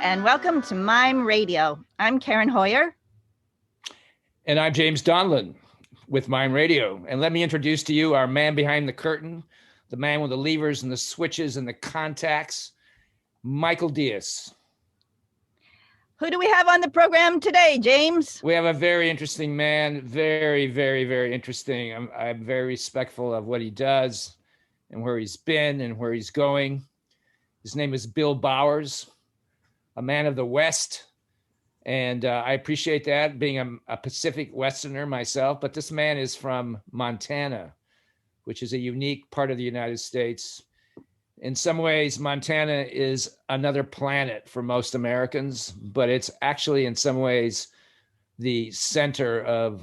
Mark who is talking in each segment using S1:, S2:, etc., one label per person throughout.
S1: and welcome to Mime Radio. I'm Karen Hoyer.
S2: And I'm James Donlin with Mime Radio. And let me introduce to you our man behind the curtain, the man with the levers and the switches and the contacts, Michael Diaz.
S1: Who do we have on the program today, James?
S2: We have a very interesting man, very, very, very interesting. I'm very respectful of what he does and where he's been and where he's going. His name is Bill Bowers, a man of the West. And I appreciate that, being a Pacific Westerner myself. But this man is from Montana, which is a unique part of the United States. In some ways, Montana is another planet for most Americans, but it's actually in some ways the center of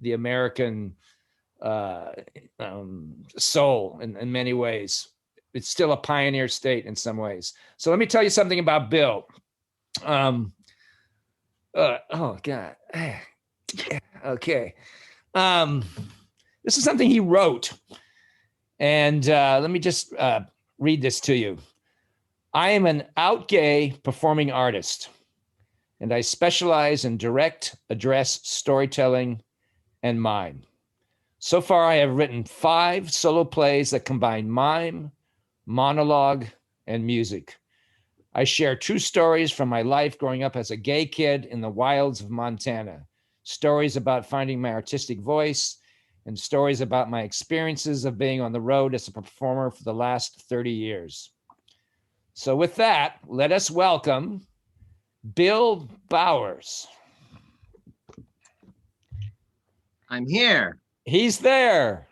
S2: the American soul in many ways. It's still a pioneer state in some ways. So let me tell you something about Bill. Oh God. Okay. This is something he wrote. And let me just read this to you. I am an out gay performing artist, and I specialize in direct address storytelling and mime. So far, I have written 5 solo plays that combine mime, monologue, and music. I share true stories from my life growing up as a gay kid in the wilds of Montana, stories about finding my artistic voice, and stories about my experiences of being on the road as a performer for the last 30 years. So with that, let us welcome Bill Bowers.
S3: I'm here.
S2: He's there.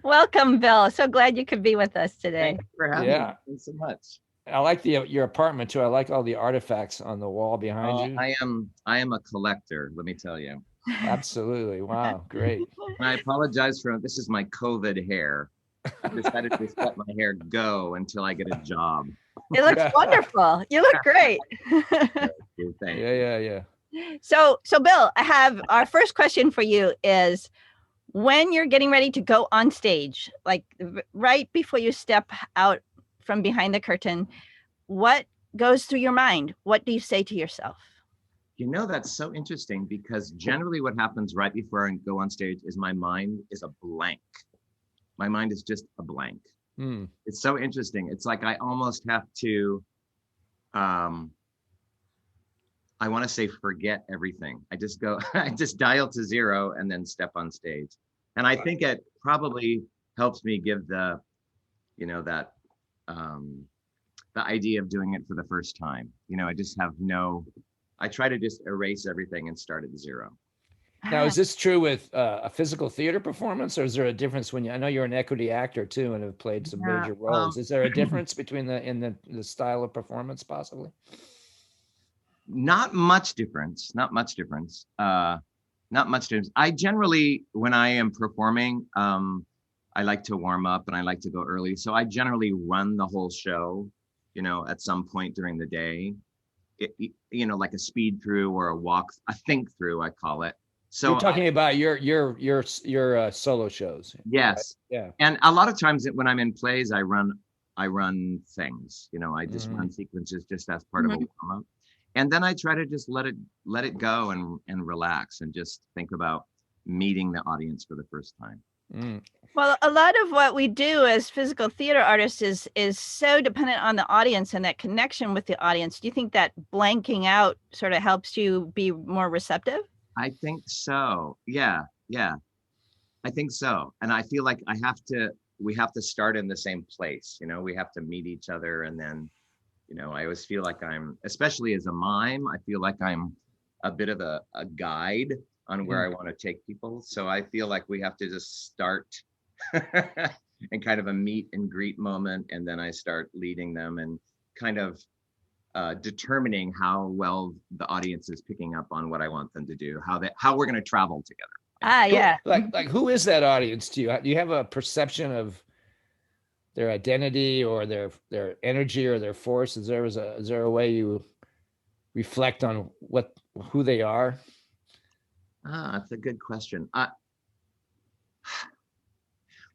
S1: Welcome, Bill. So glad you could be with us today.
S3: Thanks for having me. Thanks so much.
S2: I like your apartment too. I like all the artifacts on the wall behind you.
S3: I am a collector, let me tell you.
S2: Absolutely. Wow. Great.
S3: And I apologize this is my COVID hair. I decided to let my hair go until I get a job.
S1: It looks wonderful. You look great.
S2: Yeah.
S1: So Bill, I have our first question for you is, when you're getting ready to go on stage, like right before you step out from behind the curtain, what goes through your mind? What do you say to yourself?
S3: You know, that's so interesting, because generally what happens right before I go on stage is my mind is a blank. My mind is just a blank. It's so interesting. It's like I almost have to, I want to say forget everything. I just dial to 0 and then step on stage. And I think it probably helps me give the idea of doing it for the first time. You know, I try to just erase everything and start at 0.
S2: Now, is this true with a physical theater performance, or is there a difference I know you're an equity actor too and have played some major roles. Is there a difference between the style of performance possibly?
S3: Not much difference. I generally, when I am performing, I like to warm up and I like to go early. So I generally run the whole show, at some point during the day, like a speed through or a think through, I call it. So
S2: you're talking about your solo shows.
S3: Yes.
S2: Right? Yeah.
S3: And a lot of times when I'm in plays, I run things, I just run sequences just as part of a warm up. And then I try to just let it go and relax and just think about meeting the audience for the first time.
S1: Well, a lot of what we do as physical theater artists is so dependent on the audience and that connection with the audience. Do you think that blanking out sort of helps you be more receptive?
S3: I think so. Yeah. I think so. And I feel like we have to start in the same place. We have to meet each other. And then, I always feel like especially as a mime, I feel like I'm a bit of a guide on where I want to take people. So I feel like we have to just start in kind of a meet and greet moment. And then I start leading them and kind of determining how well the audience is picking up on what I want them to do, how we're going to travel together.
S1: Yeah.
S2: Like who is that audience to you? Do you have a perception of their identity or their energy or their force? Is there a way you reflect on who they are?
S3: That's a good question. Well,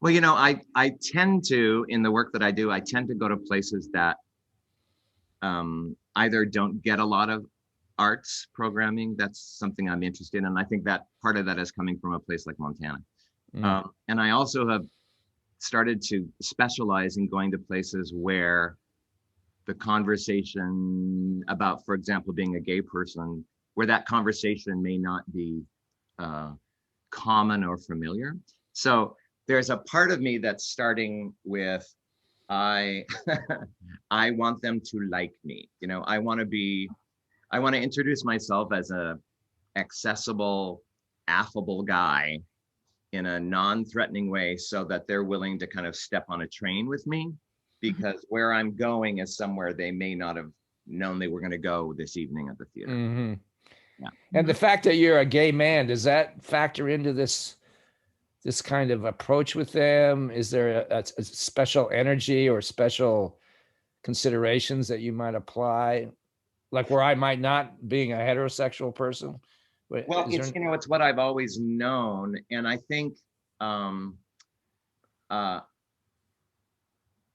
S3: I tend to, in the work that I do, I tend to go to places that either don't get a lot of arts programming. That's something I'm interested in. And I think that part of that is coming from a place like Montana. And I also have started to specialize in going to places where the conversation about, for example, being a gay person, where that conversation may not be common or familiar. So there's a part of me that's starting with, I I want them to like me. You know, I want to introduce myself as a accessible, affable guy in a non-threatening way so that they're willing to kind of step on a train with me, because where I'm going is somewhere they may not have known they were going to go this evening at the theater.
S2: Mm-hmm.
S3: Yeah.
S2: And the fact that you're a gay man, does that factor into this kind of approach with them? Is there a special energy or special considerations that you might apply, like where I might not, being a heterosexual person?
S3: Well, it's, you know, it's what I've always known. And I think,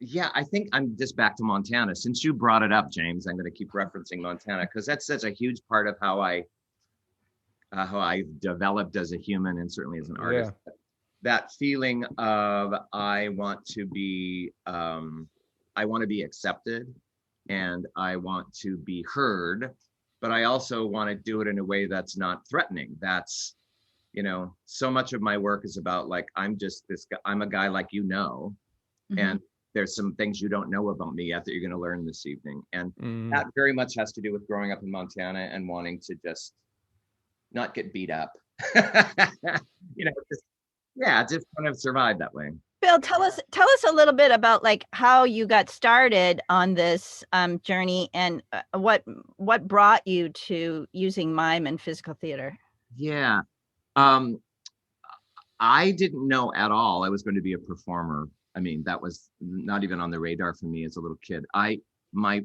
S3: yeah, I think I'm just back to Montana. Since you brought it up, James, I'm going to keep referencing Montana because that's such a huge part of how I developed as a human and certainly as an artist. Yeah. That feeling of I want to be accepted and I want to be heard, but I also want to do it in a way that's not threatening. That's, you know, so much of my work is about like, I'm just this guy, I'm a guy like, you know, and there's some things you don't know about me yet that you're going to learn this evening. And that very much has to do with growing up in Montana and wanting to just not get beat up, you know, just kind of survive that way.
S1: Bill, tell us a little bit about like how you got started on this journey and what brought you to using mime and physical theater.
S3: Yeah, I didn't know at all I was going to be a performer. I mean, that was not even on the radar for me as a little kid. My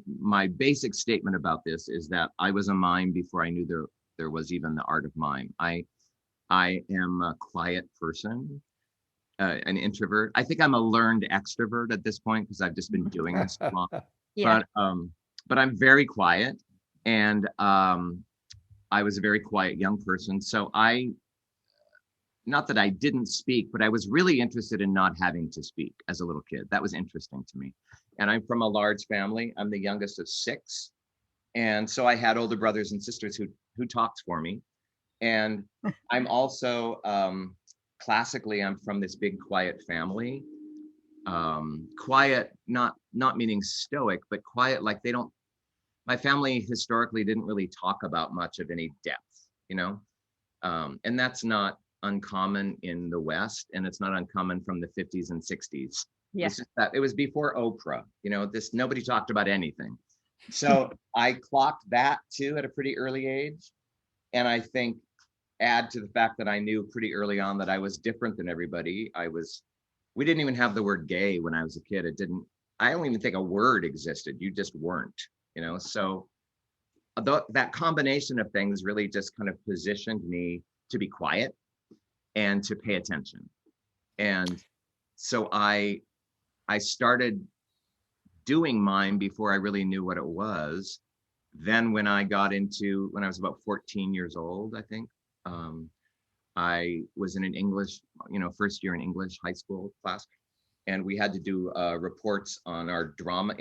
S3: basic statement about this is that I was a mime before I knew there was even the art of mime. I am a quiet person, an introvert. I think I'm a learned extrovert at this point because I've just been doing this so long. Yeah. But I'm very quiet, and I was a very quiet young person. So not that I didn't speak, but I was really interested in not having to speak as a little kid. That was interesting to me. And I'm from a large family. I'm the youngest of 6. And so I had older brothers and sisters who talked for me. And I'm also, classically, I'm from this big quiet family. Quiet, not meaning stoic, but quiet, like my family historically didn't really talk about much of any depth, you know? And that's not uncommon in the West, and it's not uncommon from the 50s and 60s. Yeah. It's just that it was before Oprah, you know, nobody talked about anything. So I clocked that too at a pretty early age. And I think add to the fact that I knew pretty early on that I was different than everybody. We didn't even have the word gay when I was a kid. I don't even think a word existed. You just weren't, you know? So that combination of things really just kind of positioned me to be quiet and to pay attention. And so I started doing mime before I really knew what it was. Then when I was about 14 years old, I think, I was in an English, first year in English high school class, and we had to do reports on our drama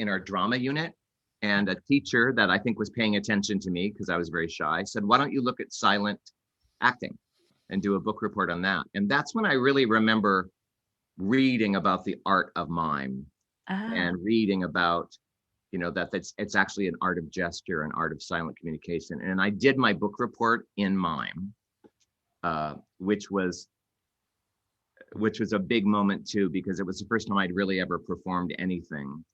S3: unit. And a teacher that I think was paying attention to me because I was very shy said, "Why don't you look at silent acting and do a book report on that?" And that's when I really remember reading about the art of mime and reading about, that it's actually an art of gesture, an art of silent communication. And I did my book report in mime, which was a big moment too, because it was the first time I'd really ever performed anything.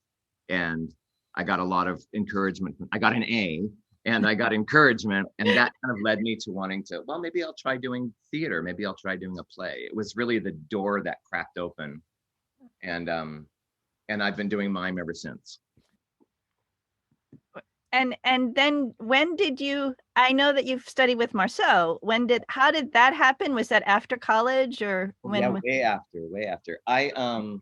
S3: And I got a lot of encouragement. I got an A and I got encouragement, and that kind of led me to wanting to, well, maybe I'll try doing theater. Maybe I'll try doing a play. It was really the door that cracked open. And I've been doing mime ever since.
S1: And then when did you, I know that you've studied with Marceau. How did that happen? Was that after college or when?
S3: Yeah, way after. I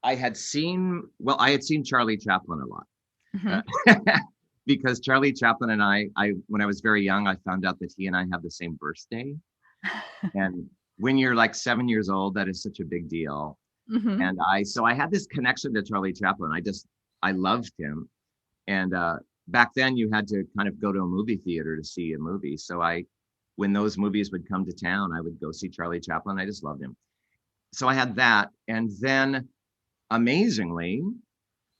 S3: I had seen Charlie Chaplin a lot.
S1: Mhm.
S3: Because Charlie Chaplin and I, when I was very young, I found out that he and I have the same birthday. And when you're like 7 years old, that is such a big deal.
S1: Mhm.
S3: And so I had this connection to Charlie Chaplin. I loved him. And back then you had to kind of go to a movie theater to see a movie. So when those movies would come to town, I would go see Charlie Chaplin. I just loved him. So I had that. And then amazingly,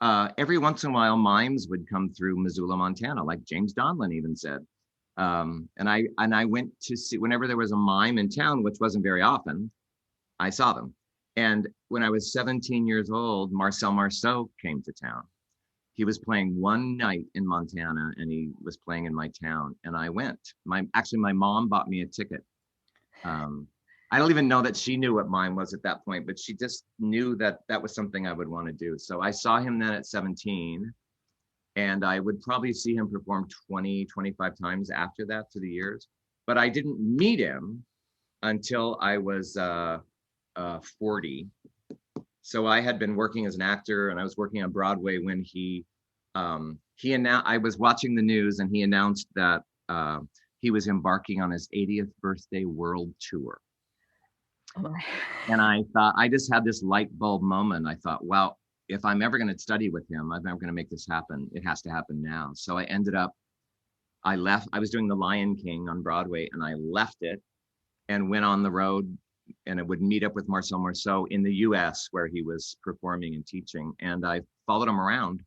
S3: every once in a while, mimes would come through Missoula, Montana, like James Donlin even said. And I went to see whenever there was a mime in town, which wasn't very often, I saw them. And when I was 17 years old, Marcel Marceau came to town. He was playing one night in Montana, and he was playing in my town, and I went. My mom bought me a ticket. I don't even know that she knew what mime was at that point, but she just knew that that was something I would want to do. So I saw him then at 17, and I would probably see him perform 20, 25 times after that through the years. But I didn't meet him until I was 40. So I had been working as an actor, and I was working on Broadway when he announced. I was watching the news, and he announced that he was embarking on his 80th birthday world tour.
S1: Oh my.
S3: And I thought, I just had this light bulb moment. I thought, well, if I'm ever going to study with him, I'm never going to make this happen. It has to happen now. So I left. I was doing The Lion King on Broadway, and I left it and went on the road, and I would meet up with Marcel Marceau in the US where he was performing and teaching. And I followed him around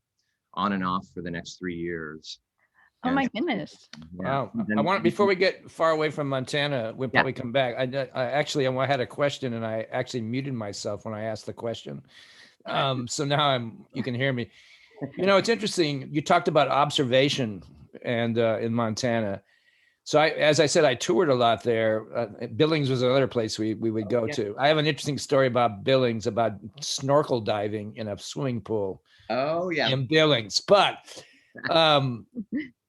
S3: on and off for the next 3 years.
S1: Oh my goodness.
S2: Wow. I want, before we get far away from Montana, we'll probably come back. I had a question, and I actually muted myself when I asked the question. So now you can hear me. You know, it's interesting. You talked about observation and in Montana. So as I said, I toured a lot there. Billings was another place we would go to. I have an interesting story about Billings, about snorkel diving in a swimming pool.
S3: Oh yeah.
S2: In Billings. But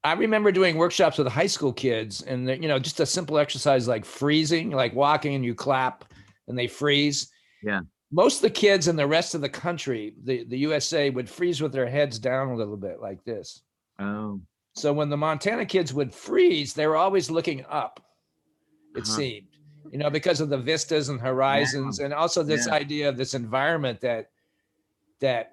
S2: I remember doing workshops with high school kids, and just a simple exercise like freezing, like walking and you clap and they freeze.
S3: Yeah.
S2: Most of the kids in the rest of the country, the USA, would freeze with their heads down a little bit like this.
S3: Oh.
S2: So when the Montana kids would freeze, they were always looking up, it seemed, because of the vistas and horizons, and also this idea of this environment that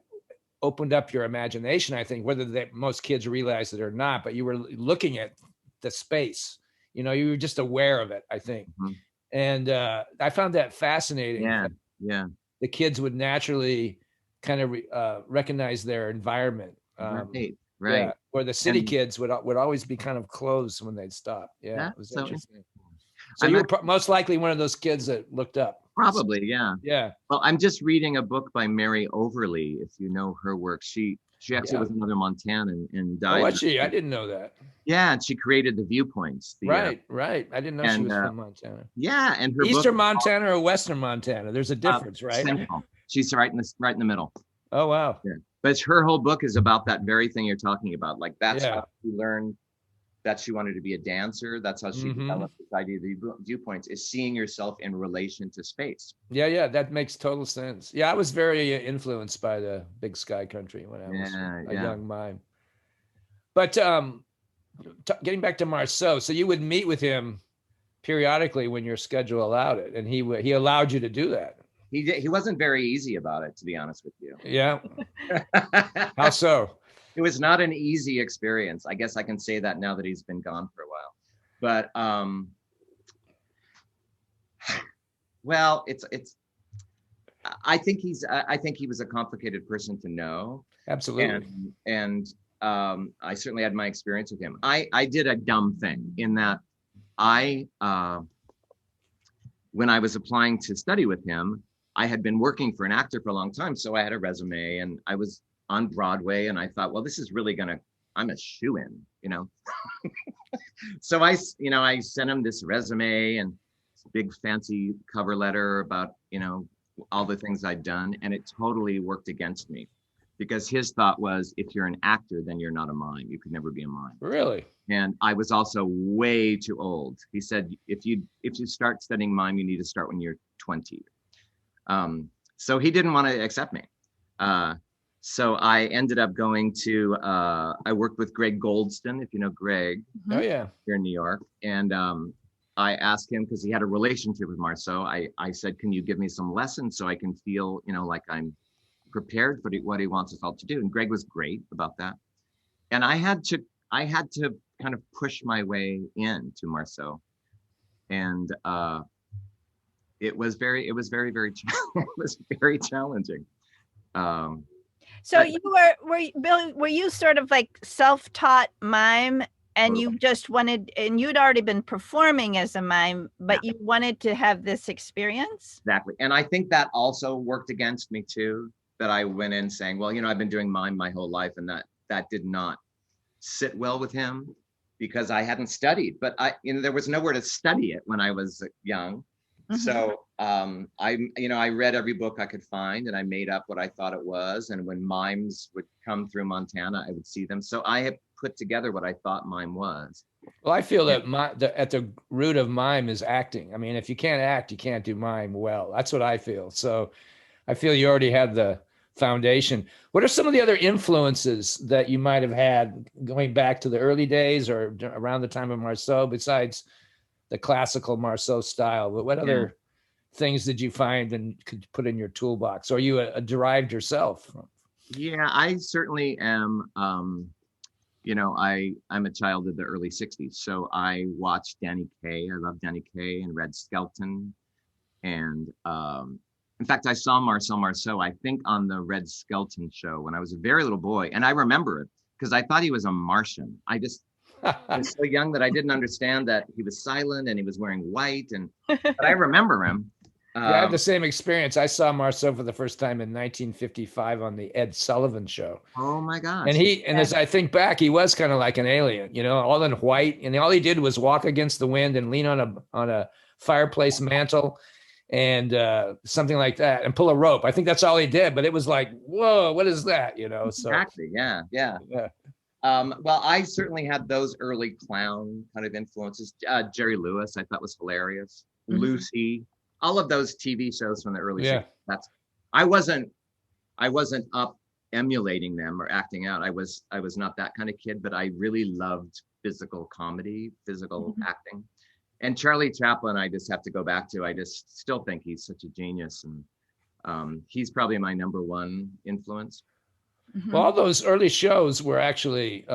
S2: opened up your imagination, I think, whether most kids realized it or not, but you were looking at the space, you were just aware of it, I think. Mm-hmm. And I found that fascinating.
S3: Yeah.
S2: The kids would naturally kind of recognize their environment.
S3: Right.
S2: Yeah, where the city kids would always be kind of closed when they'd stop. Yeah, it was interesting. So you were most likely one of those kids that looked up.
S3: Probably, yeah.
S2: Yeah.
S3: Well, I'm just reading a book by Mary Overly. If you know her work, she actually was another Montanan and died.
S2: Oh, was she? I didn't know that.
S3: Yeah, and she created the viewpoints.
S2: Right. I didn't know she was from Montana.
S3: Yeah, and her
S2: Eastern Montana or Western Montana? There's a difference, right?
S3: Central. She's right in the middle.
S2: Oh wow.
S3: Yeah. But her whole book is about that very thing you're talking about. Like that's how she learned that she wanted to be a dancer. That's how she developed this idea of the viewpoints, is seeing yourself in relation to space.
S2: Yeah, that makes total sense. Yeah, I was very influenced by the Big Sky Country when I was a young mime. But getting back to Marceau, so you would meet with him periodically when your schedule allowed it, and he allowed you to do that.
S3: He wasn't very easy about it, to be honest with you.
S2: Yeah. How so?
S3: It was not an easy experience. I guess I can say that now that he's been gone for a while. But well, it's I think he was a complicated person to know.
S2: Absolutely.
S3: And I certainly had my experience with him. I did a dumb thing in that when I was applying to study with him, I had been working for an actor for a long time. So I had a resume, and I was on Broadway, and I thought, well, this is really I'm a shoo-in, So I sent him this resume and big fancy cover letter about, all the things I'd done. And it totally worked against me, because his thought was, if you're an actor, then you're not a mime. You could never be a mime.
S2: Really? And
S3: I was also way too old. He said, if you start studying mime, you need to start when you're 20. So he didn't want to accept me. So I ended up going to, I worked with Greg Goldston, if you know Greg,
S2: Oh yeah.
S3: here in New York. And I asked him, because he had a relationship with Marceau, I said, can you give me some lessons so I can feel, like I'm prepared for what he wants us all to do? And Greg was great about that. And I had to kind of push my way into Marceau. And it was very, very, it was very challenging. Um,
S1: So
S3: but
S1: you Bill, were you sort of like self-taught mime, and you just wanted, and you'd already been performing as a mime, but you wanted to have this experience?
S3: Exactly. And I think that also worked against me too, that I went in saying, well, I've been doing mime my whole life, and that did not sit well with him because I hadn't studied, but there was nowhere to study it when I was young. So I read every book I could find, and I made up what I thought it was. And when mimes would come through Montana, I would see them. So I had put together what I thought mime was.
S2: Well, I feel that at the root of mime is acting. I mean, if you can't act, you can't do mime well. That's what I feel. So I feel you already had the foundation. What are some of the other influences that you might have had going back to the early days or around the time of Marceau, besides the classical Marceau style? But what other things did you find and could put in your toolbox? Or are you a derived yourself?
S3: Yeah, I certainly am. I'm a child of the early 60s. So I watched Danny Kaye. I love Danny Kaye and Red Skelton. And in fact, I saw Marceau, I think, on the Red Skelton show when I was a very little boy. And I remember it because I thought he was a Martian. I was so young that I didn't understand that he was silent and he was wearing white. But I remember him.
S2: Yeah, I had the same experience. I saw Marceau for the first time in 1955 on the Ed Sullivan Show.
S3: Oh my gosh.
S2: And as I think back, he was kind of like an alien, all in white. And all he did was walk against the wind and lean on a fireplace mantle and something like that, and pull a rope. I think that's all he did, but it was like, whoa, what is that? So
S3: exactly. Yeah. Well, I certainly had those early clown kind of influences. Jerry Lewis, I thought was hilarious. Lucy, all of those TV shows from the early 60s. I wasn't up emulating them or acting out. I was not that kind of kid, but I really loved physical comedy, physical acting. And Charlie Chaplin, I just have to go back to. I just still think he's such a genius, and he's probably my number one influence.
S2: Well, all those early shows were actually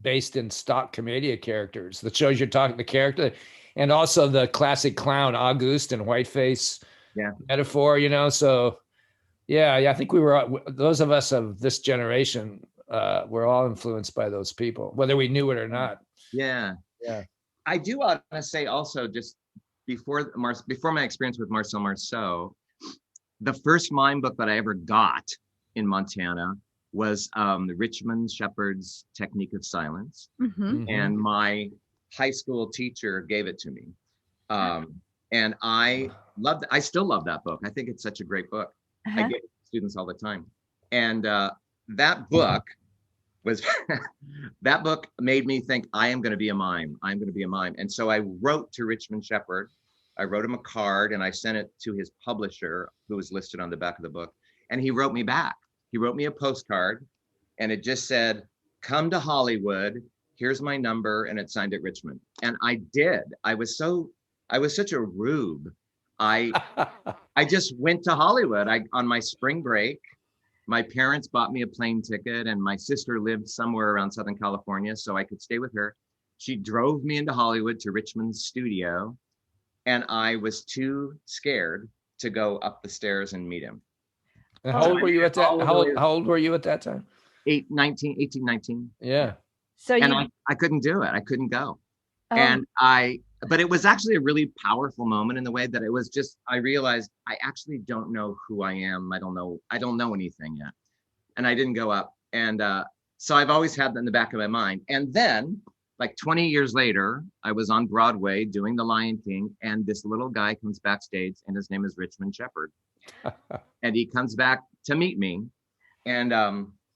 S2: based in stock commedia characters. The shows you're talking, the character, and also the classic clown Auguste and Whiteface metaphor. So I think we were, those of us of this generation, were all influenced by those people, whether we knew it or not.
S3: Yeah. I do want to say also, just before my experience with Marcel Marceau, the first mime book that I ever got in Montana was the Richmond Shepherd's Technique of Silence. And my high school teacher gave it to me. And I loved it. I still love that book. I think it's such a great book. I give it to students all the time. And that book that book made me think, I am going to be a mime. I'm going to be a mime. And so I wrote to Richmond Shepherd. I wrote him a card and I sent it to his publisher, who was listed on the back of the book. And he wrote me back. He wrote me a postcard, and it just said, come to Hollywood. Here's my number. And it signed at Richmond. And I did. I was such a rube. I just went to Hollywood. On my spring break, my parents bought me a plane ticket, and my sister lived somewhere around Southern California, so I could stay with her. She drove me into Hollywood to Richmond's studio, and I was too scared to go up the stairs and meet him.
S2: And how old were you at that? How old were you at that time?
S3: 18, 19.
S2: Yeah.
S1: So
S3: I couldn't do it. I couldn't go. But it was actually a really powerful moment in the way that it was just, I realized I actually don't know who I am. I don't know anything yet. And I didn't go up. And so I've always had that in the back of my mind. And then like 20 years later, I was on Broadway doing The Lion King, and this little guy comes backstage, and his name is Richmond Shepherd. And he comes back to meet me. And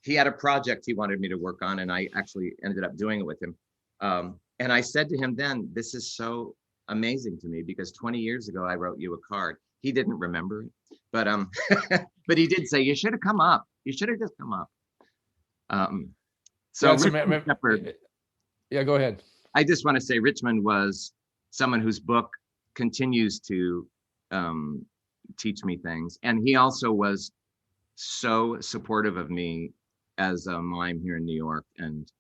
S3: he had a project he wanted me to work on, and I actually ended up doing it with him. And I said to him then, this is so amazing to me, because 20 years ago, I wrote you a card. He didn't remember it, but but he did say, you should have come up. You should have just come up. So Richmond Shepard,
S2: yeah, go ahead.
S3: I just want to say Richmond was someone whose book continues to teach me things. And he also was so supportive of me as a mime here in New York, and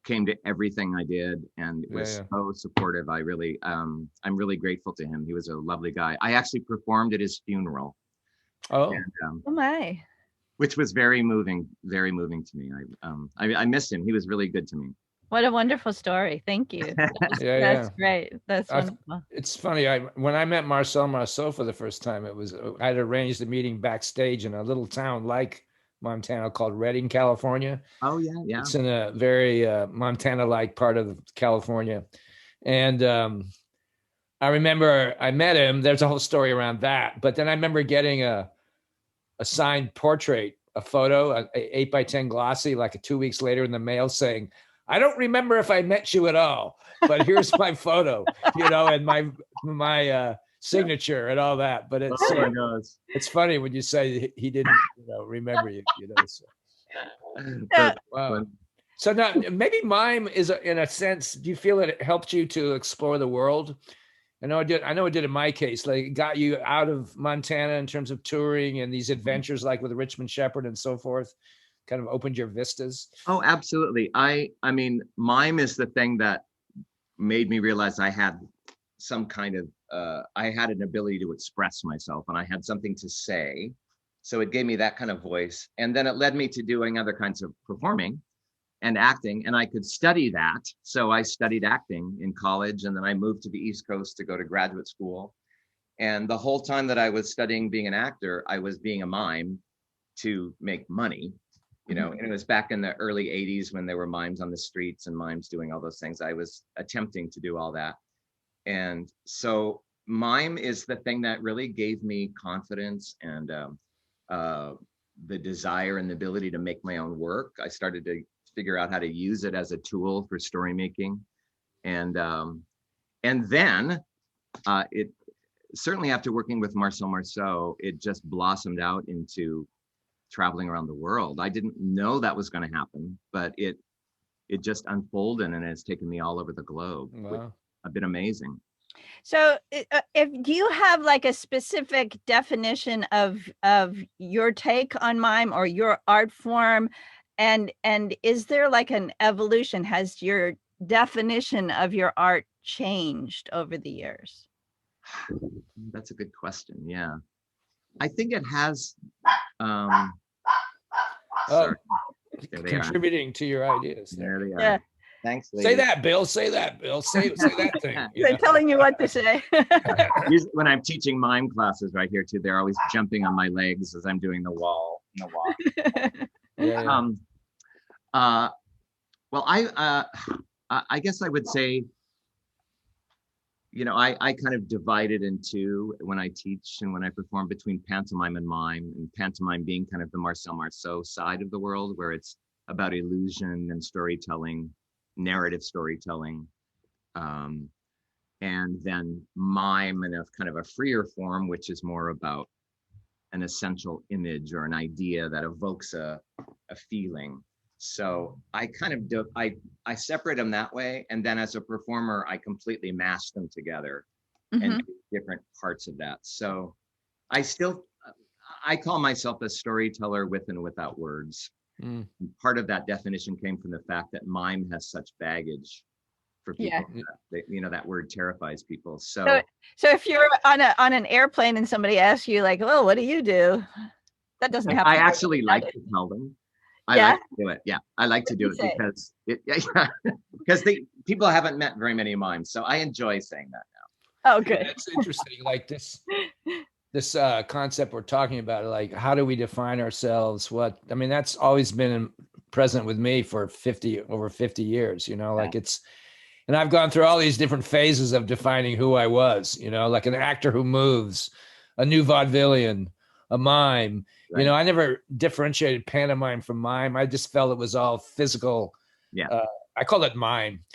S3: came to everything I did, and was so supportive. I really, I'm really grateful to him. He was a lovely guy. I actually performed at his funeral.
S2: Oh,
S3: and,
S1: oh my.
S3: Which was very moving to me. I missed him. He was really good to me.
S1: What a wonderful story. Thank you. That's great. That's wonderful.
S2: It's funny. When I met Marcel Marceau for the first time, I'd arranged a meeting backstage in a little town like Montana called Redding, California.
S3: Oh yeah, yeah.
S2: It's in a very Montana-like part of California. And I remember I met him. There's a whole story around that. But then I remember getting a signed portrait, a photo, a 8x10 glossy, like 2 weeks later in the mail saying, I don't remember if I met you at all, but here's my photo, and my signature and all that. But it's funny when you say he didn't, remember you, So. Wow. So now maybe Mime is in a sense, do you feel that it helped you to explore the world? I know it did in my case, like it got you out of Montana in terms of touring and these adventures like with Richmond Shepard and so forth, kind of opened your vistas.
S3: Oh, absolutely. I mean, Mime is the thing that made me realize I had some kind of, I had an ability to express myself, and I had something to say. So it gave me that kind of voice. And then it led me to doing other kinds of performing and acting, and I could study that. So I studied acting in college, and then I moved to the East Coast to go to graduate school. And the whole time that I was studying being an actor, I was being a mime to make money, and it was back in the early 80s when there were mimes on the streets and mimes doing all those things. I was attempting to do all that. And so mime is the thing that really gave me confidence and the desire and the ability to make my own work. I started to figure out how to use it as a tool for story making. And then it certainly, after working with Marcel Marceau, it just blossomed out into traveling around the world. I didn't know that was going to happen, but it just unfolded, and it's taken me all over the globe.
S2: Wow.
S3: It's been amazing.
S1: So do you have like a specific definition of your take on mime or your art form? And is there like an evolution? Has your definition of your art changed over the years?
S3: That's a good question. Yeah. I think it has.
S2: Contributing to your ideas.
S3: There they are.
S1: Yeah.
S3: Thanks, ladies.
S2: Say that, Bill. Say that, Bill. Say that thing.
S1: They're telling you what to say.
S3: Usually when I'm teaching mime classes right here too, they're always jumping on my legs as I'm doing the wall. Well, I guess I would say, I kind of divide it into when I teach and when I perform between pantomime and mime, and pantomime being kind of the Marcel Marceau side of the world, where it's about illusion and storytelling, narrative storytelling. And then mime in a kind of a freer form, which is more about an essential image or an idea that evokes a feeling. So I kind of I separate them that way, and then as a performer, I completely mash them together and do different parts of that. So I call myself a storyteller with and without words. And part of that definition came from the fact that mime has such baggage for people. Yeah. That word terrifies people. So
S1: if you're on an airplane and somebody asks you like, "Oh, what do you do?" That doesn't happen.
S3: I actually like to tell them. I like to do it. Yeah, I like to do it because people haven't met very many mimes, so I enjoy saying that now.
S1: Oh, good.
S2: It's interesting. Like this concept we're talking about, like how do we define ourselves? That's always been present with me for over 50 years. Like it's, and I've gone through all these different phases of defining who I was. Like an actor who moves, a new vaudevillian, a mime. Right. I never differentiated pantomime from mime. I just felt it was all physical. Yeah. I call it mime.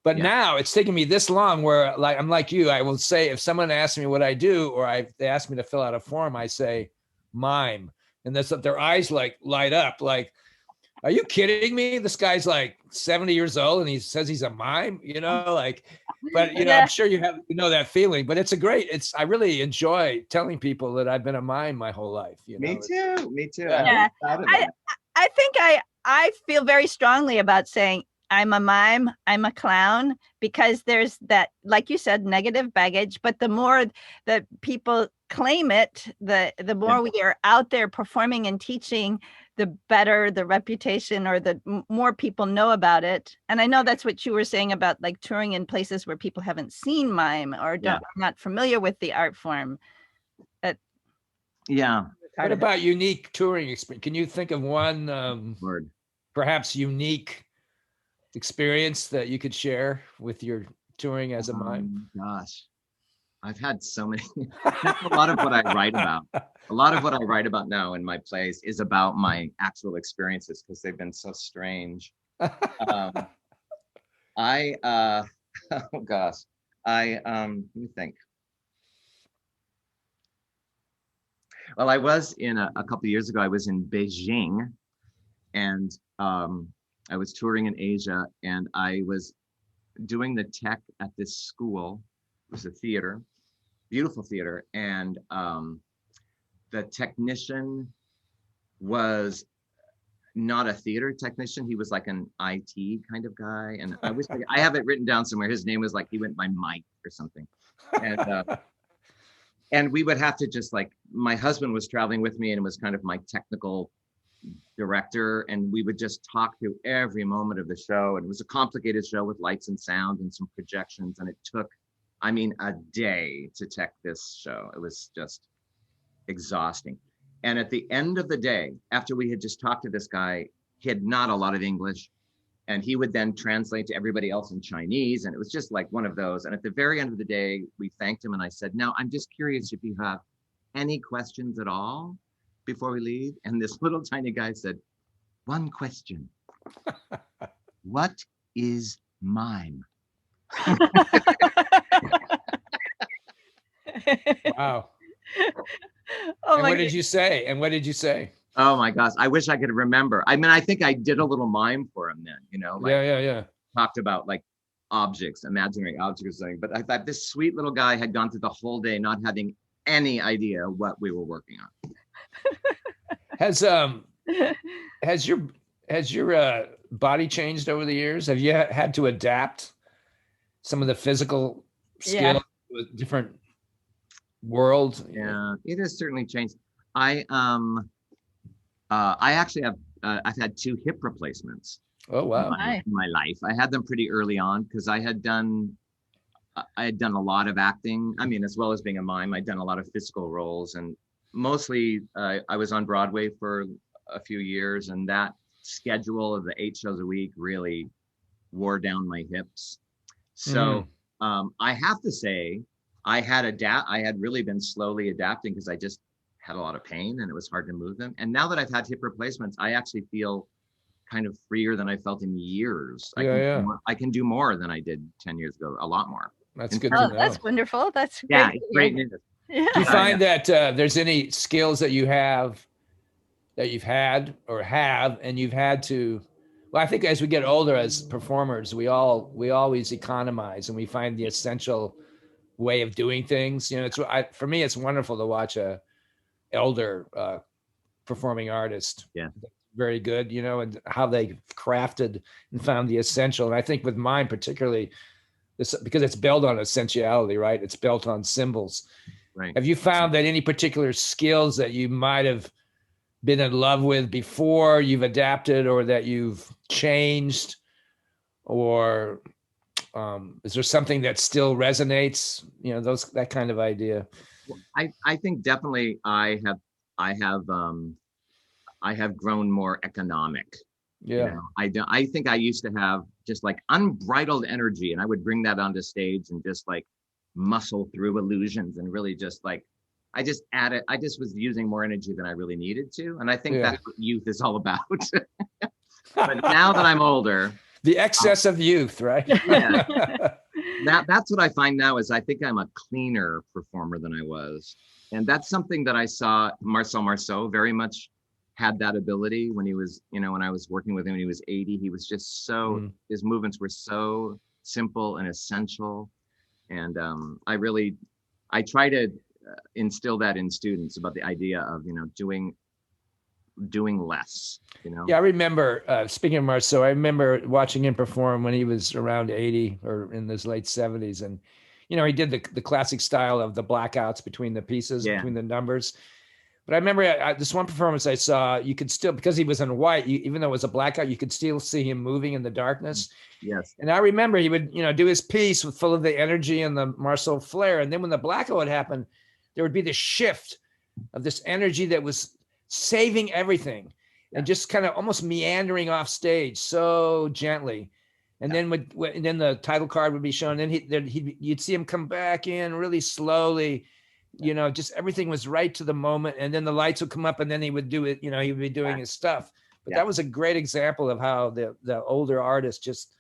S2: But now it's taken me this long where I'm like you. I will say if someone asks me what I do, or they ask me to fill out a form, I say mime. And their eyes like light up like, are you kidding me? This guy's like 70 years old and he says he's a mime, like, but
S1: Yeah.
S2: I'm sure you that feeling, but I really enjoy telling people that I've been a mime my whole life.
S3: Me too.
S1: Yeah. I think I feel very strongly about saying I'm a mime, I'm a clown, because there's that, like you said, negative baggage. But the more that people claim it, the more we are out there performing and teaching, the better the reputation, or the more people know about it. And I know that's what you were saying about like touring in places where people haven't seen mime or not familiar with the art form.
S2: What about unique touring experience? Can you think of one perhaps unique experience that you could share with your touring as a mime?
S3: Gosh, I've had so many. A lot of what I write about. A lot of what I write about now in my plays is about my actual experiences, because they've been so strange. Oh gosh, let me think. Well, I was in a couple of years ago, I was in Beijing, and I was touring in Asia, and I was doing the tech at this school. It was a theater, beautiful theater, and the technician was not a theater technician. He was like an IT kind of guy, and I have it written down somewhere. His name was like, he went by Mike or something, and we would have to just like, my husband was traveling with me and was kind of my technical director, and we would just talk through every moment of the show. And it was a complicated show with lights and sound and some projections, and it took, a day to tech this show. It was just exhausting. And at the end of the day, after we had just talked to this guy, he had not a lot of English, and he would then translate to everybody else in Chinese. And it was just like one of those. And at the very end of the day, we thanked him. And I said, now I'm just curious if you have any questions at all before we leave. And this little tiny guy said, one question. What is mime?
S2: Wow.
S1: Oh,
S2: what did you say?
S3: Oh my gosh, I wish I could remember. I think I did a little mime for him then,
S2: Yeah.
S3: Talked about like objects, imaginary objects or something. But I thought this sweet little guy had gone through the whole day not having any idea what we were working on.
S2: Has your body changed over the years? Have you had to adapt some of the physical skills to a different world?
S3: Yeah, it has certainly changed. I actually have I've had 2 hip replacements.
S2: Oh wow!
S3: In my life, I had them pretty early on because I had done a lot of acting. As well as being a mime, I'd done a lot of physical roles, and mostly I was on Broadway for a few years, and that schedule of the 8 shows a week really wore down my hips. So I have to say, I had really been slowly adapting because I just had a lot of pain and it was hard to move them. And now that I've had hip replacements, I actually feel kind of freer than I felt in years. I can do more than I did 10 years ago, a lot more.
S2: That's good to know.
S1: That's wonderful. That's great.
S3: Yeah, it's great news.
S1: Yeah.
S2: Do you find that there's any skills that you have that you've had or have and you've had to, well, I think as we get older as performers, we always economize and we find the essential way of doing things. For me, it's wonderful to watch a elder performing artist.
S3: Yeah.
S2: Very good, and how they crafted and found the essential. And I think with mine particularly, because it's built on essentiality, right? It's built on symbols.
S3: Right.
S2: Have you found that any particular skills that you might have been in love with before you've adapted or that you've changed, or is there something that still resonates? That kind of idea.
S3: I think definitely I have grown more economic.
S2: Yeah.
S3: I think I used to have just like unbridled energy, and I would bring that onto stage and just like muscle through illusions and really just like, I just was using more energy than I really needed to. And I think that's what youth is all about. But now that I'm older,
S2: the excess of youth, right?
S3: Yeah. That's what I find now is I think I'm a cleaner performer than I was. And that's something that I saw Marcel Marceau very much had that ability when he was, when I was working with him when he was 80. He was just so, his movements were so simple and essential. And I try to instill that in students about the idea of, doing less,
S2: Yeah, I remember, speaking of Marceau, I remember watching him perform when he was around 80 or in his late 70s. And, he did the classic style of the blackouts between the pieces, between the numbers. But I remember this one performance I saw, you could still, because he was in white, even though it was a blackout, you could still see him moving in the darkness.
S3: Yes.
S2: And I remember he would, do his piece with full of the energy and the Marceau flair. And then when the blackout would happen, there would be this shift of this energy that was saving everything and just kind of almost meandering off stage so gently. And then and then the title card would be shown. Then you'd see him come back in really slowly. Just everything was right to the moment. And then the lights would come up and then he would do it, he would be doing his stuff. But that was a great example of how the older artist just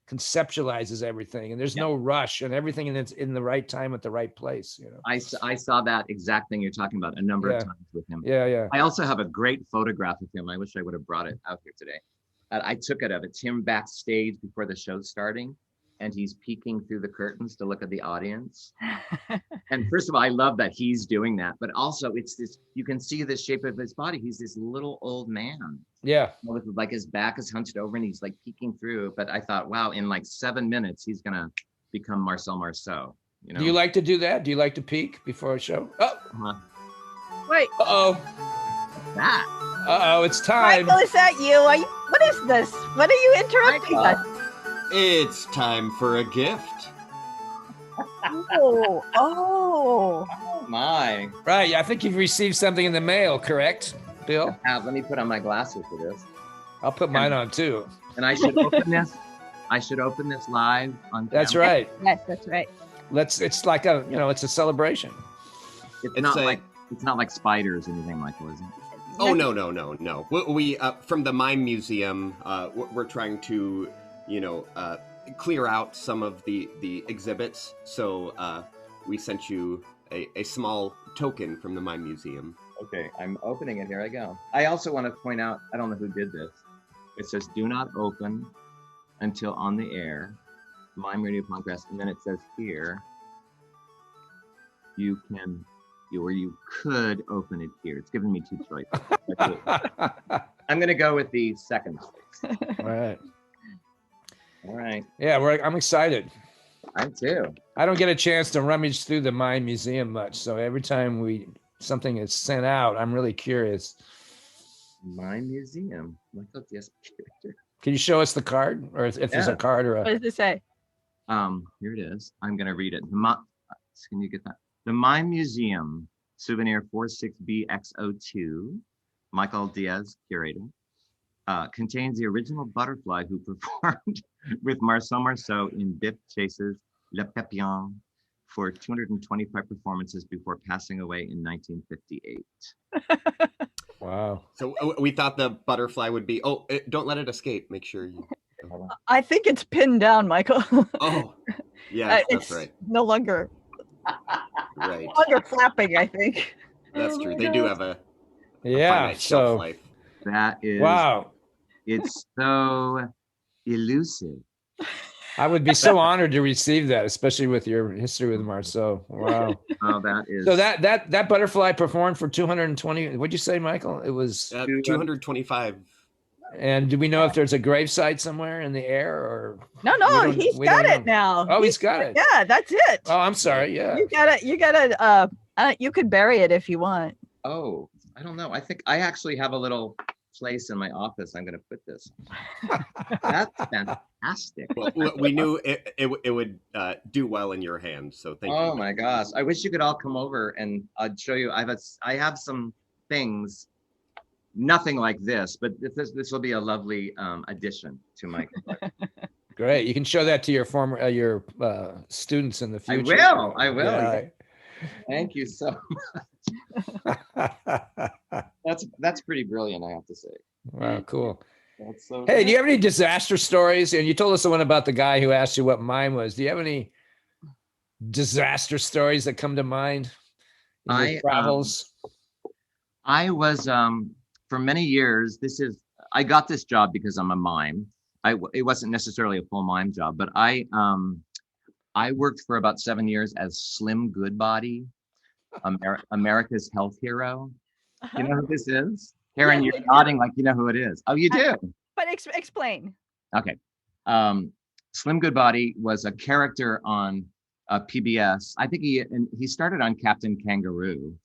S2: conceptualizes everything, and there's no rush, and everything is in the right time at the right place.
S3: I saw that exact thing you're talking about a number of times with him.
S2: Yeah.
S3: I also have a great photograph of him. I wish I would have brought it out here today. I took it of it's him backstage before the show's starting, and he's peeking through the curtains to look at the audience. And first of all, I love that he's doing that, but also it's this, you can see the shape of his body. He's this little old man.
S2: Yeah.
S3: With like his back is hunched over and he's like peeking through. But I thought, wow, in like 7 minutes, he's going to become Marcel Marceau.
S2: Do you like to do that? Do you like to peek before a show? Oh.
S1: Wait.
S2: Uh-oh.
S3: That.
S2: Uh-oh, it's time.
S1: Michael, is that you? What is this? What are you interrupting us?
S4: It's time for a gift.
S1: Oh
S3: my.
S2: Right, I think you've received something in the mail, correct, Bill?
S3: Let me put on my glasses for this.
S2: I'll put mine on too.
S3: And I should open this. I should open this live on camera.
S2: That's right.
S1: Yes, that's right.
S2: It's like it's a celebration.
S3: It's not like spiders or anything, Michael, is it?
S4: Oh, no. We from the Mime Museum, we're trying to, clear out some of the exhibits. So we sent you a small token from the Mime Museum.
S3: Okay, I'm opening it. Here I go. I also want to point out, I don't know who did this. It says, do not open until on the air, Mime Radio Podcast. And then it says here, you could open it here. It's giving me two choices. I'm going to go with the second choice. All right.
S2: Yeah, I'm excited.
S3: I too.
S2: I don't get a chance to rummage through the Mime Museum much, so every time something is sent out, I'm really curious.
S3: Mime Museum.
S2: Can you show us the card, or if there's a card or a?
S1: What does it say?
S3: Here it is. I'm going to read it. Can you get that? The Mime Museum, souvenir 46BX02, Michael Diaz, curator, contains the original butterfly who performed with Marcel Marceau in Biff Chase's Le Papillon for 225 performances before passing away in 1958.
S2: Wow.
S4: So we thought the butterfly would be, don't let it escape. Make sure you.
S1: I think it's pinned down, Michael.
S4: Oh, yeah, that's right.
S1: No longer.
S4: Right.
S1: No longer flapping, I think.
S4: That's true. They do have a
S2: finite shelf
S4: life.
S3: That is.
S2: Wow.
S3: It's so elusive.
S2: I would be so honored to receive that, especially with your history with Marceau. Wow.
S3: Oh, that is.
S2: So that butterfly performed for 220. What'd you say, Michael? It was
S4: 225.
S2: And do we know if there's a gravesite somewhere in the air, or?
S1: No, he's got it now.
S2: Oh, he's got it.
S1: Yeah, that's it.
S2: Oh, I'm sorry. Yeah.
S1: You gotta. You could bury it if you want.
S3: Oh, I don't know. I think I actually have a little place in my office. I'm going to put this. That's fantastic.
S4: Well, we knew it would do well in your hands, so thank you.
S3: Oh my gosh! I wish you could all come over and I'd show you. I have some things, nothing like this, but this will be a lovely addition to my.
S2: Great! You can show that to your your students in the future.
S3: I will.
S2: Yeah.
S3: Thank you so much. That's pretty brilliant, I have to say.
S2: Wow, cool.
S3: That's so
S2: hey, do you have any disaster stories? And you told us the one about the guy who asked you what mime was. Do you have any disaster stories that come to mind? in your
S3: I
S2: travels?
S3: I was for many years. I got this job because I'm a mime. It wasn't necessarily a full mime job, but I worked for about 7 years as Slim Goodbody, America's health hero. You
S1: Uh-huh.
S3: know who this is?
S1: Yes,
S3: Karen, you're
S1: I do.
S3: nodding like you know who it is. Oh, you
S1: I-
S3: do?
S1: But explain.
S3: Okay. Um, Slim Goodbody was a character on PBS. I think he started on Captain Kangaroo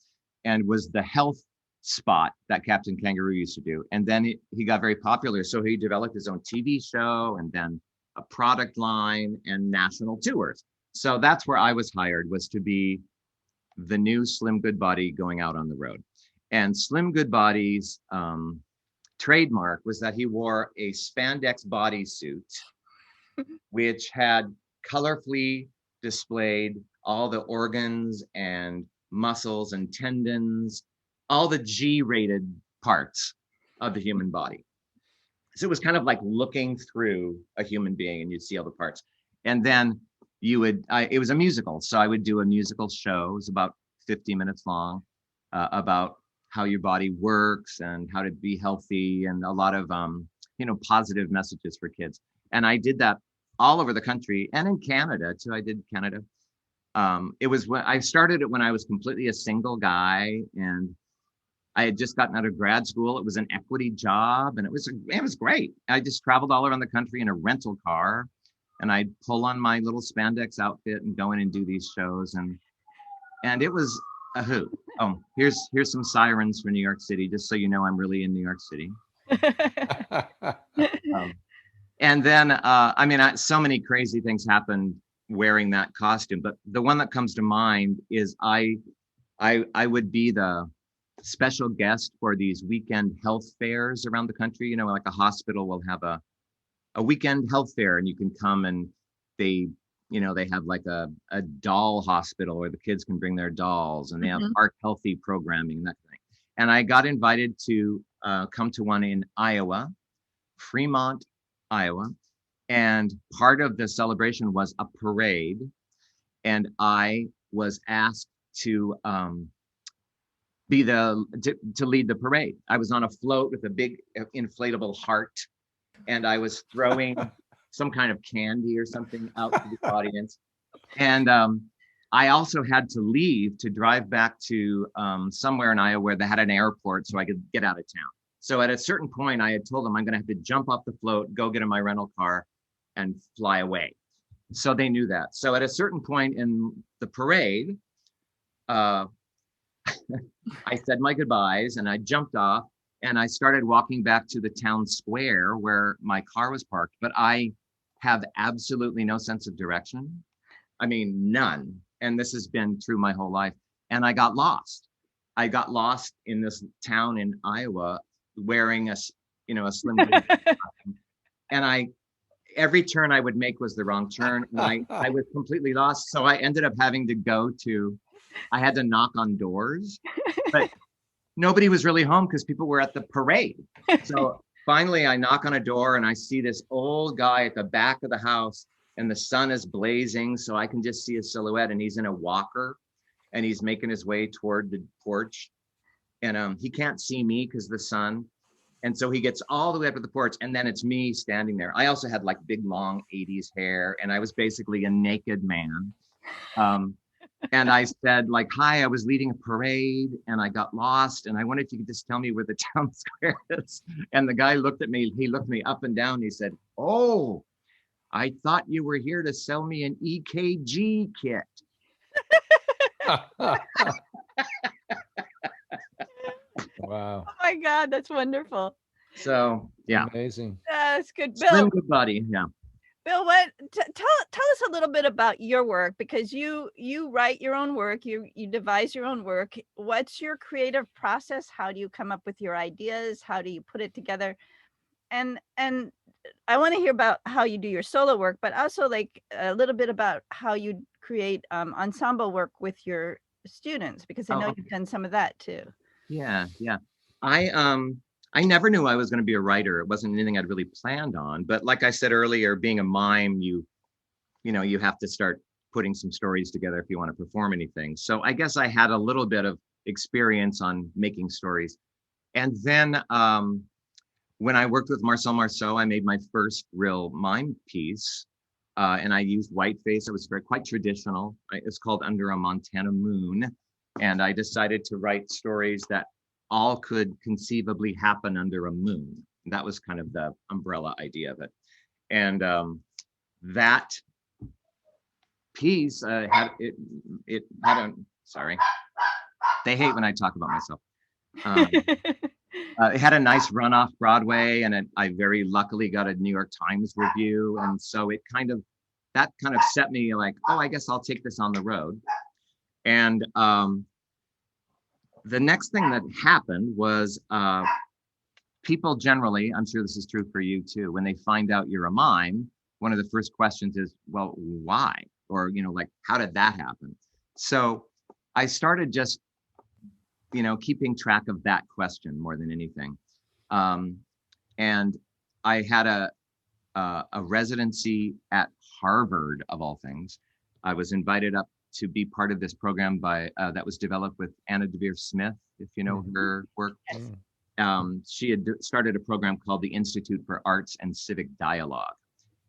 S3: and was the health spot that Captain Kangaroo used to do. And then he got very popular. So he developed his own TV show and then a product line and national tours. So that's where I was hired, was to be the new Slim Goodbody going out on the road. And Slim Goodbody's trademark was that he wore a spandex bodysuit, which had colorfully displayed all the organs and muscles and tendons, all the G-rated parts of the human body. So it was kind of like looking through a human being and you'd see all the parts. And then it was a musical. So I would do a musical show. It was about 50 minutes long, about how your body works and how to be healthy and a lot of, positive messages for kids. And I did that all over the country and in Canada too. I did Canada. It was when I started it when I was completely a single guy and I had just gotten out of grad school. It was an equity job and it was great. I just traveled all around the country in a rental car and I'd pull on my little spandex outfit and go in and do these shows. And it was a hoot. Oh, here's some sirens for New York City, just so you know I'm really in New York City. And then, so many crazy things happened wearing that costume. But the one that comes to mind is I would be the special guest for these weekend health fairs around the country. Like a hospital will have a weekend health fair, and you can come and they have like a doll hospital where the kids can bring their dolls, and they have heart healthy programming and that thing. And I got invited to come to one in Iowa, Fremont, Iowa. And part of the celebration was a parade. And I was asked to to lead the parade. I was on a float with a big inflatable heart, and I was throwing some kind of candy or something out to the audience. And I also had to leave to drive back to somewhere in Iowa where they had an airport so I could get out of town. So at a certain point, I had told them I'm going to have to jump off the float, go get in my rental car, and fly away. So they knew that. So at a certain point in the parade, I said my goodbyes and I jumped off and I started walking back to the town square where my car was parked. But I have absolutely no sense of direction. I mean, none. And this has been true my whole life. And I got lost. I got lost in this town in Iowa wearing a slim and every turn I would make was the wrong turn. And I was completely lost. So I ended up having to I had to knock on doors, but nobody was really home because people were at the parade. So finally I knock on a door and I see this old guy at the back of the house and the sun is blazing. So I can just see his silhouette and he's in a walker and he's making his way toward the porch. And he can't see me because of the sun. And so he gets all the way up to the porch and then it's me standing there. I also had like big, long 80s hair and I was basically a naked man. And I said like, hi, I was leading a parade and I got lost. And I wondered if you could just tell me where the town square is. And the guy looked at me, he looked me up and down. He said, oh, I thought you were here to sell me an EKG kit.
S2: Wow.
S1: Oh my God, that's wonderful.
S3: So yeah,
S2: Amazing.
S1: That's good. Bill,
S3: Slim Goodbody. Yeah.
S1: Bill, tell us a little bit about your work, because you write your own work, you devise your own work. What's your creative process? How do you come up with your ideas? How do you put it together? And I want to hear about how you do your solo work, but also like a little bit about how you create ensemble work with your students, because I know you've done some of that too.
S3: Yeah. I never knew I was going to be a writer. It wasn't anything I'd really planned on. But like I said earlier, being a mime, you have to start putting some stories together if you want to perform anything. So I guess I had a little bit of experience on making stories. And then when I worked with Marcel Marceau, I made my first real mime piece. And I used whiteface. It was quite traditional. It's called Under a Montana Moon. And I decided to write stories that all could conceivably happen under a moon. That was kind of the umbrella idea of it. And that piece had a, sorry, they hate when I talk about myself. It had a nice run off Broadway, and I very luckily got a New York Times review. And so that kind of set me like, oh, I guess I'll take this on the road. And the next thing that happened was people generally, I'm sure this is true for you too, when they find out you're a mime, one of the first questions is, well, why? Or, like, how did that happen? So I started just, keeping track of that question more than anything. And I had a residency at Harvard, of all things. I was invited up to be part of this program that was developed with Anna DeVere Smith, if you know her work. She had started a program called the Institute for Arts and Civic Dialogue.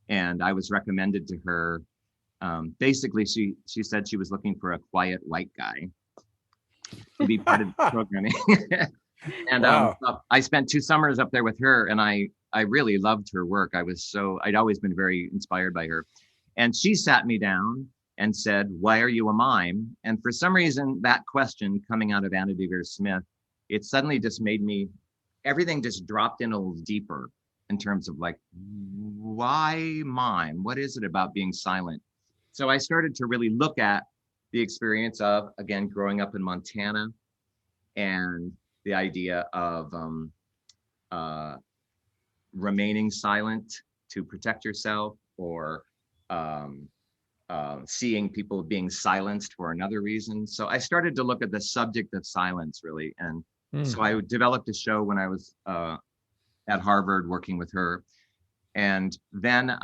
S3: And I was recommended to her. Basically, she said she was looking for a quiet white guy to be part of the programming. And
S2: wow.
S3: I spent 2 summers up there with her, and I really loved her work. I'd always been very inspired by her. And she sat me down and said, why are you a mime? And for some reason, that question coming out of Anna DeVere Smith, it suddenly just made everything just dropped in a little deeper in terms of like, why mime? What is it about being silent? So I started to really look at the experience of, again, growing up in Montana, and the idea of remaining silent to protect yourself, or seeing people being silenced for another reason. So I started to look at the subject of silence, really. And so I developed a show when I was at Harvard working with her. And then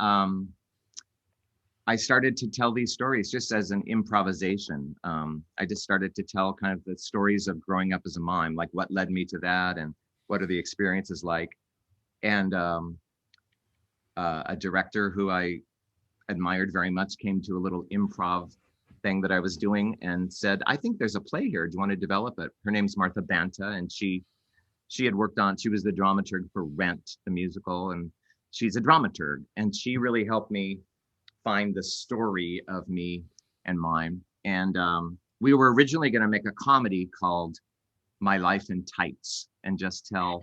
S3: I started to tell these stories just as an improvisation. I just started to tell kind of the stories of growing up as a mime, like what led me to that and what are the experiences like. And a director who I admired very much came to a little improv thing that I was doing and said, I think there's a play here. Do you want to develop it? Her name's Martha Banta, and she was the dramaturg for Rent, the musical, and she's a dramaturg. And she really helped me find the story of me and mime. And we were originally going to make a comedy called My Life in Tights and just tell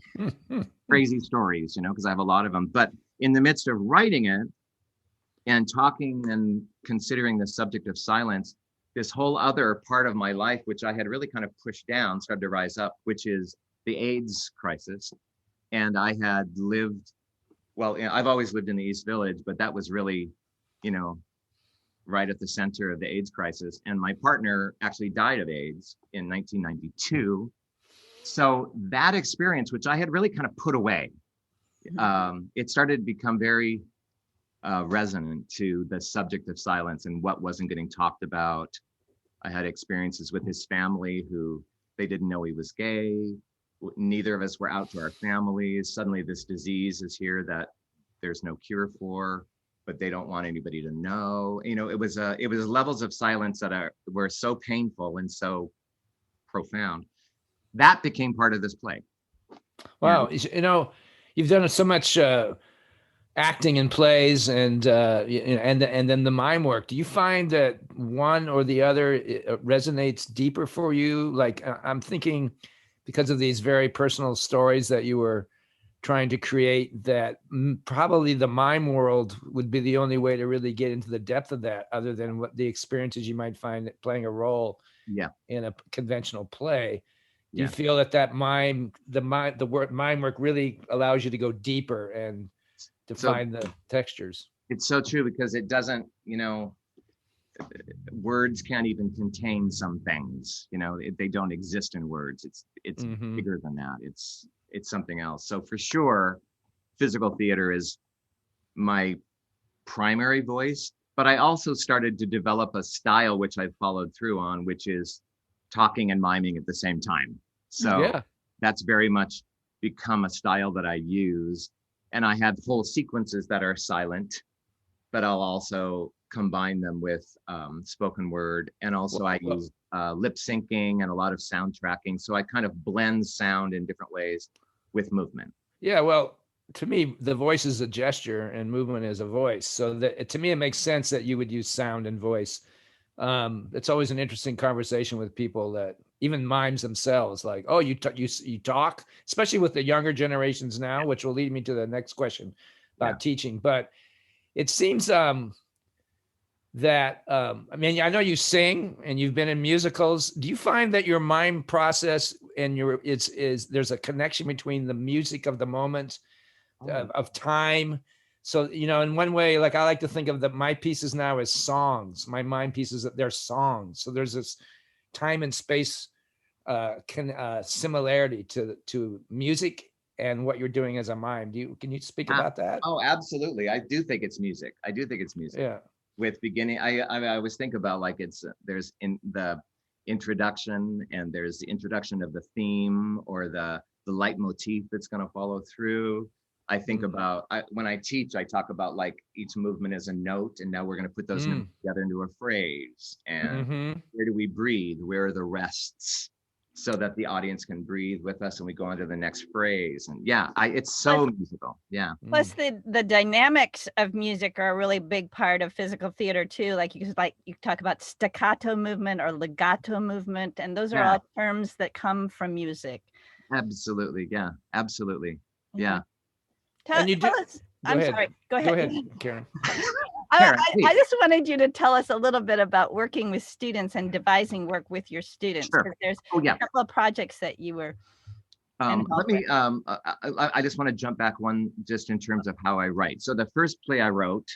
S3: crazy stories, because I have a lot of them. But in the midst of writing it and talking and considering the subject of silence, this whole other part of my life, which I had really kind of pushed down, started to rise up, which is the AIDS crisis. And I had lived, I've always lived in the East Village, but that was really, right at the center of the AIDS crisis. And my partner actually died of AIDS in 1992. So that experience, which I had really kind of put away, it started to become very resonant to the subject of silence and what wasn't getting talked about. I had experiences with his family who they didn't know he was gay. Neither of us were out to our families. Suddenly this disease is here that there's no cure for, but they don't want anybody to know. It was levels of silence that were so painful and so profound. That became part of this play.
S2: Wow. You've done so much acting in plays and then the mime work. Do you find that one or the other resonates deeper for you? Like I'm thinking, because of these very personal stories that you were trying to create, that probably the mime world would be the only way to really get into the depth of that, other than what the experiences you might find playing a role in a conventional play. Do you feel that the word mime work really allows you to go deeper and to find the textures? It's
S3: so true, because it doesn't, words can't even contain some things, they don't exist in words. It's bigger than that. It's something else. So for sure, physical theater is my primary voice, but I also started to develop a style which I've followed through on, which is talking and miming at the same time. So
S2: Yeah.
S3: that's very much become a style that I use. And I have whole sequences that are silent, but I'll also combine them with spoken word. And also I use lip syncing and a lot of sound tracking. So I kind of blend sound in different ways with movement.
S2: Yeah, well, to me, the voice is a gesture and movement is a voice. So that to me, it makes sense that you would use sound and voice. It's always an interesting conversation with people that even mimes themselves, like, oh, you talk, especially with the younger generations now, which will lead me to the next question about teaching. But it seems that I mean, I know you sing and you've been in musicals. Do you find that your mime process and is there's a connection between the music of the moment of time? So, you know, in one way, like I like to think of my pieces now as songs. My mime pieces, they're songs. So there's this time and space similarity to music and what you're doing as a mime. Can you speak about that?
S3: Oh, absolutely. I do think it's music. I do think it's music.
S2: Yeah.
S3: With beginning, I always think about like there's in the introduction and there's the introduction of the theme or the leitmotif that's going to follow through. I think about when I teach, I talk about like each movement is a note, and now we're going to put those notes together into a phrase. And where do we breathe? Where are the rests? So that the audience can breathe with us, and we go on to the next phrase. And it's so musical. Yeah.
S1: Plus the dynamics of music are a really big part of physical theater too. Like you talk about staccato movement or legato movement, and those are all terms that come from music.
S3: Absolutely. Yeah. Absolutely. Yeah.
S1: Tell us. I'm sorry. Go ahead.
S2: Go ahead, Karen.
S1: I just wanted you to tell us a little bit about working with students and devising work with your students.
S3: Sure.
S1: There's a couple of projects that you were.
S3: Let me. I just want to jump back one, just in terms of how I write. So the first play I wrote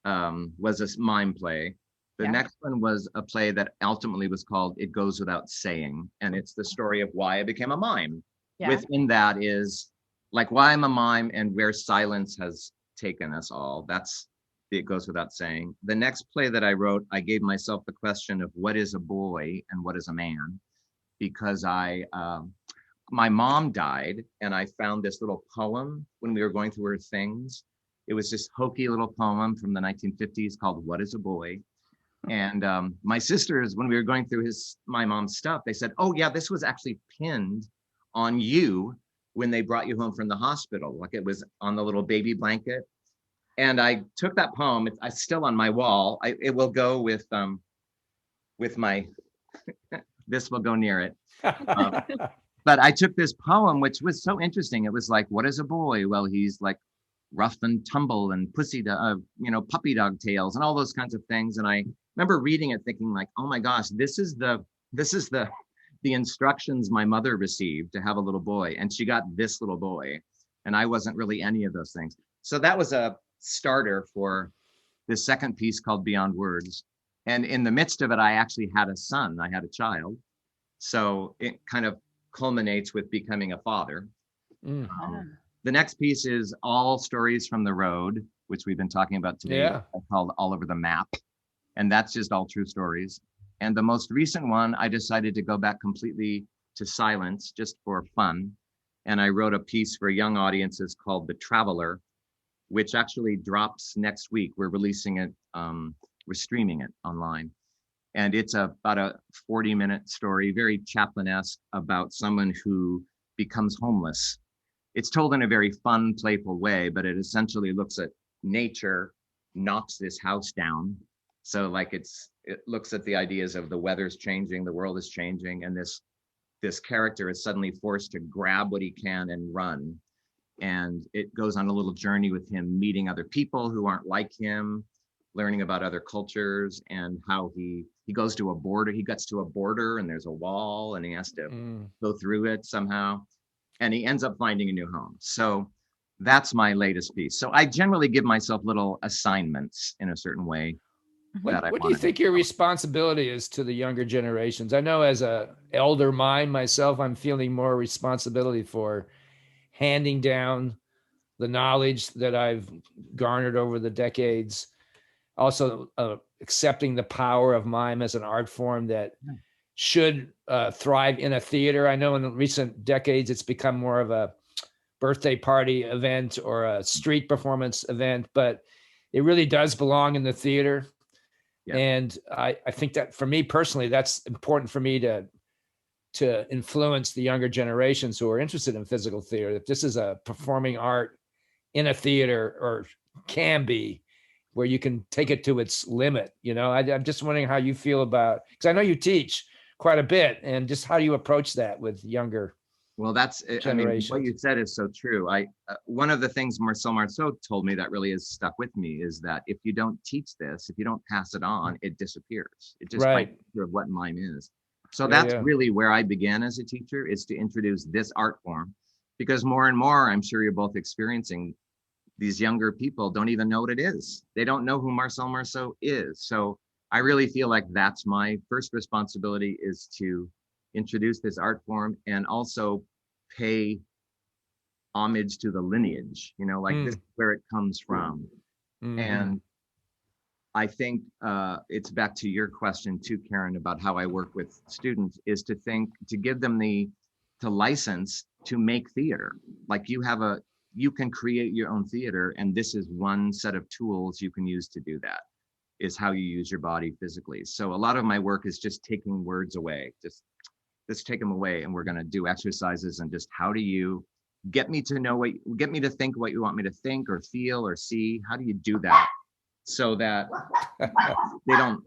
S3: was a mime play. The next one was a play that ultimately was called "It Goes Without Saying," and it's the story of why I became a mime. Yeah. Within that is like why I'm a mime and where silence has taken us all. That's It Goes Without Saying. The next play that I wrote, I gave myself the question of what is a boy and what is a man, because my mom died and I found this little poem when we were going through her things. It was this hokey little poem from the 1950s called What is a Boy? And my sisters, when we were going through my mom's stuff, they said, oh yeah, this was actually pinned on you when they brought you home from the hospital. Like it was on the little baby blanket. And I took that poem, it's still on my wall. It will go with my, this will go near it. But I took this poem, which was so interesting. It was like, what is a boy? Well, he's like rough and tumble and puppy dog tails and all those kinds of things. And I remember reading it thinking like, oh my gosh, this is the instructions my mother received to have a little boy. And she got this little boy. And I wasn't really any of those things. So that was a starter for this second piece called Beyond Words. And in the midst of it, I actually had a son. I had a child. So it kind of culminates with becoming a father. The next piece is All Stories from the Road, which we've been talking about today, called All Over the Map. And that's just all true stories. And the most recent one, I decided to go back completely to silence just for fun. And I wrote a piece for young audiences called The Traveler, which actually drops next week. We're releasing it, we're streaming it online. And it's about a 40-minute story, very Chaplin-esque, about someone who becomes homeless. It's told in a very fun, playful way, but it essentially looks at nature, knocks this house down. So like it looks at the ideas of the weather's changing, the world is changing, and this character is suddenly forced to grab what he can and run. And it goes on a little journey with him meeting other people who aren't like him, learning about other cultures, and how he goes to a border. He gets to a border and there's a wall and he has to go through it somehow. And he ends up finding a new home. So that's my latest piece. So I generally give myself little assignments in a certain way.
S2: What do you think your responsibility is to the younger generations? I know as a elder mime myself, I'm feeling more responsibility for handing down the knowledge that I've garnered over the decades. also accepting the power of mime as an art form that should thrive in a theater. I know in recent decades, it's become more of a birthday party event or a street performance event, but it really does belong in the theater. Yeah. And I think that for me personally, that's important for me to influence the younger generations who are interested in physical theater, that this is a performing art in a theater, or can be, where you can take it to its limit. You know, I'm just wondering how you feel about, because I know you teach quite a bit, and just how do you approach that with younger
S3: I mean, what you said is so true. One of the things Marcel Marceau told me that really has stuck with me is that if you don't teach this, if you don't pass it on, it disappears. It just finds out what mime is. So that's really where I began as a teacher, is to introduce this art form, because more and more, I'm sure you're both experiencing, these younger people don't even know what it is. They don't know who Marcel Marceau is. So I really feel like that's my first responsibility, is to introduce this art form and also pay homage to the lineage, you know, like this is where it comes from. And I think it's back to your question too, Karen, about how I work with students, is to give them the license to make theater. Like you can create your own theater, and this is one set of tools you can use to do that, is how you use your body physically. So a lot of my work is just taking words away, just let's take them away, and we're going to do exercises, and just how do you get me to think what you want me to think or feel or see? How do you do that so that they don't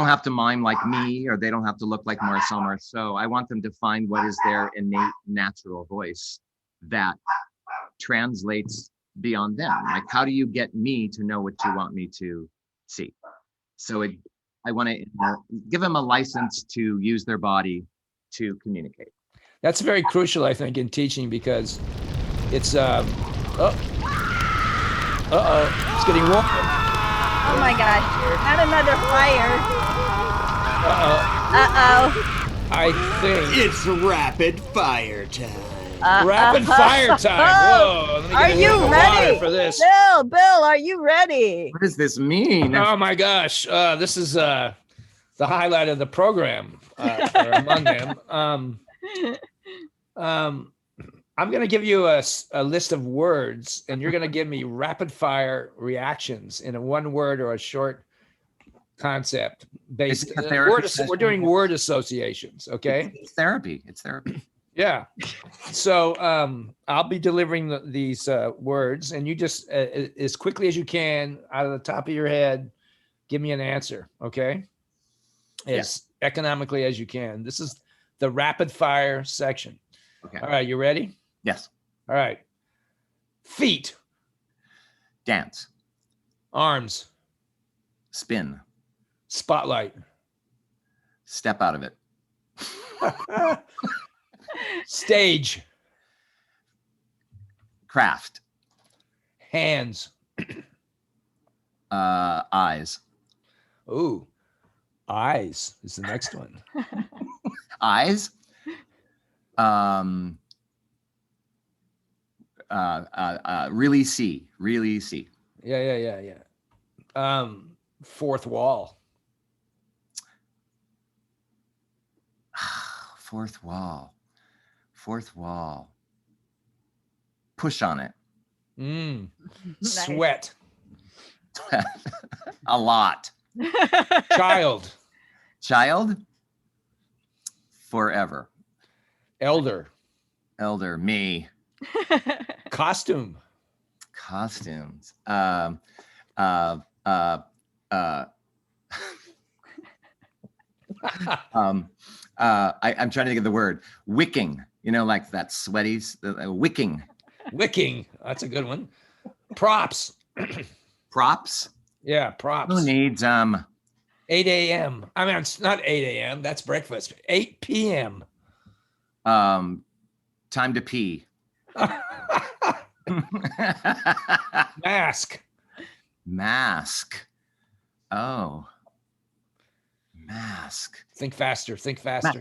S3: have to mime like me, or they don't have to look like Marcel Marceau. I want them to find what is their innate natural voice that translates beyond them. Like, how do you get me to know what you want me to see? So I want to give them a license to use their body to communicate.
S2: That's very crucial, I think, in teaching, because it's it's getting warm.
S1: Oh my gosh, not another fire.
S2: I think
S4: it's rapid fire time.
S2: Rapid fire time. Whoa, let me get
S1: are you ready
S2: for this?
S1: Bill, are you ready?
S3: What does this mean?
S2: Oh my gosh, this is the highlight of the program, or among them. I'm going to give you a list of words, and you're going to give me rapid fire reactions in a one word or a short concept based. We're doing word associations. Okay.
S3: It's therapy.
S2: Yeah. So I'll be delivering these words, and you just as quickly as you can, out of the top of your head, give me an answer. Okay. As economically as you can. This is the rapid fire section.
S3: Okay.
S2: All right. You ready?
S3: Yes.
S2: All right. Feet.
S3: Dance.
S2: Arms.
S3: Spin.
S2: Spotlight.
S3: Step out of it.
S2: Stage.
S3: Craft.
S2: Hands.
S3: Eyes.
S2: Ooh. Eyes is the next one.
S3: Eyes. Really see.
S2: Yeah. Fourth wall.
S3: Fourth wall. Push on it.
S1: Nice.
S2: Sweat.
S3: A lot.
S2: Child.
S3: Forever.
S2: Elder.
S3: Me.
S2: Costume.
S3: Costumes. I'm trying to think of the word. Wicking. You know, like that sweaty wicking.
S2: Wicking. That's a good one. Props.
S3: Props.
S2: Yeah, props.
S3: Who needs
S2: 8 a.m. I mean, it's not 8 a.m. That's breakfast. 8 p.m.
S3: Time to pee.
S2: Mask.
S3: Oh. Mask.
S2: Think faster.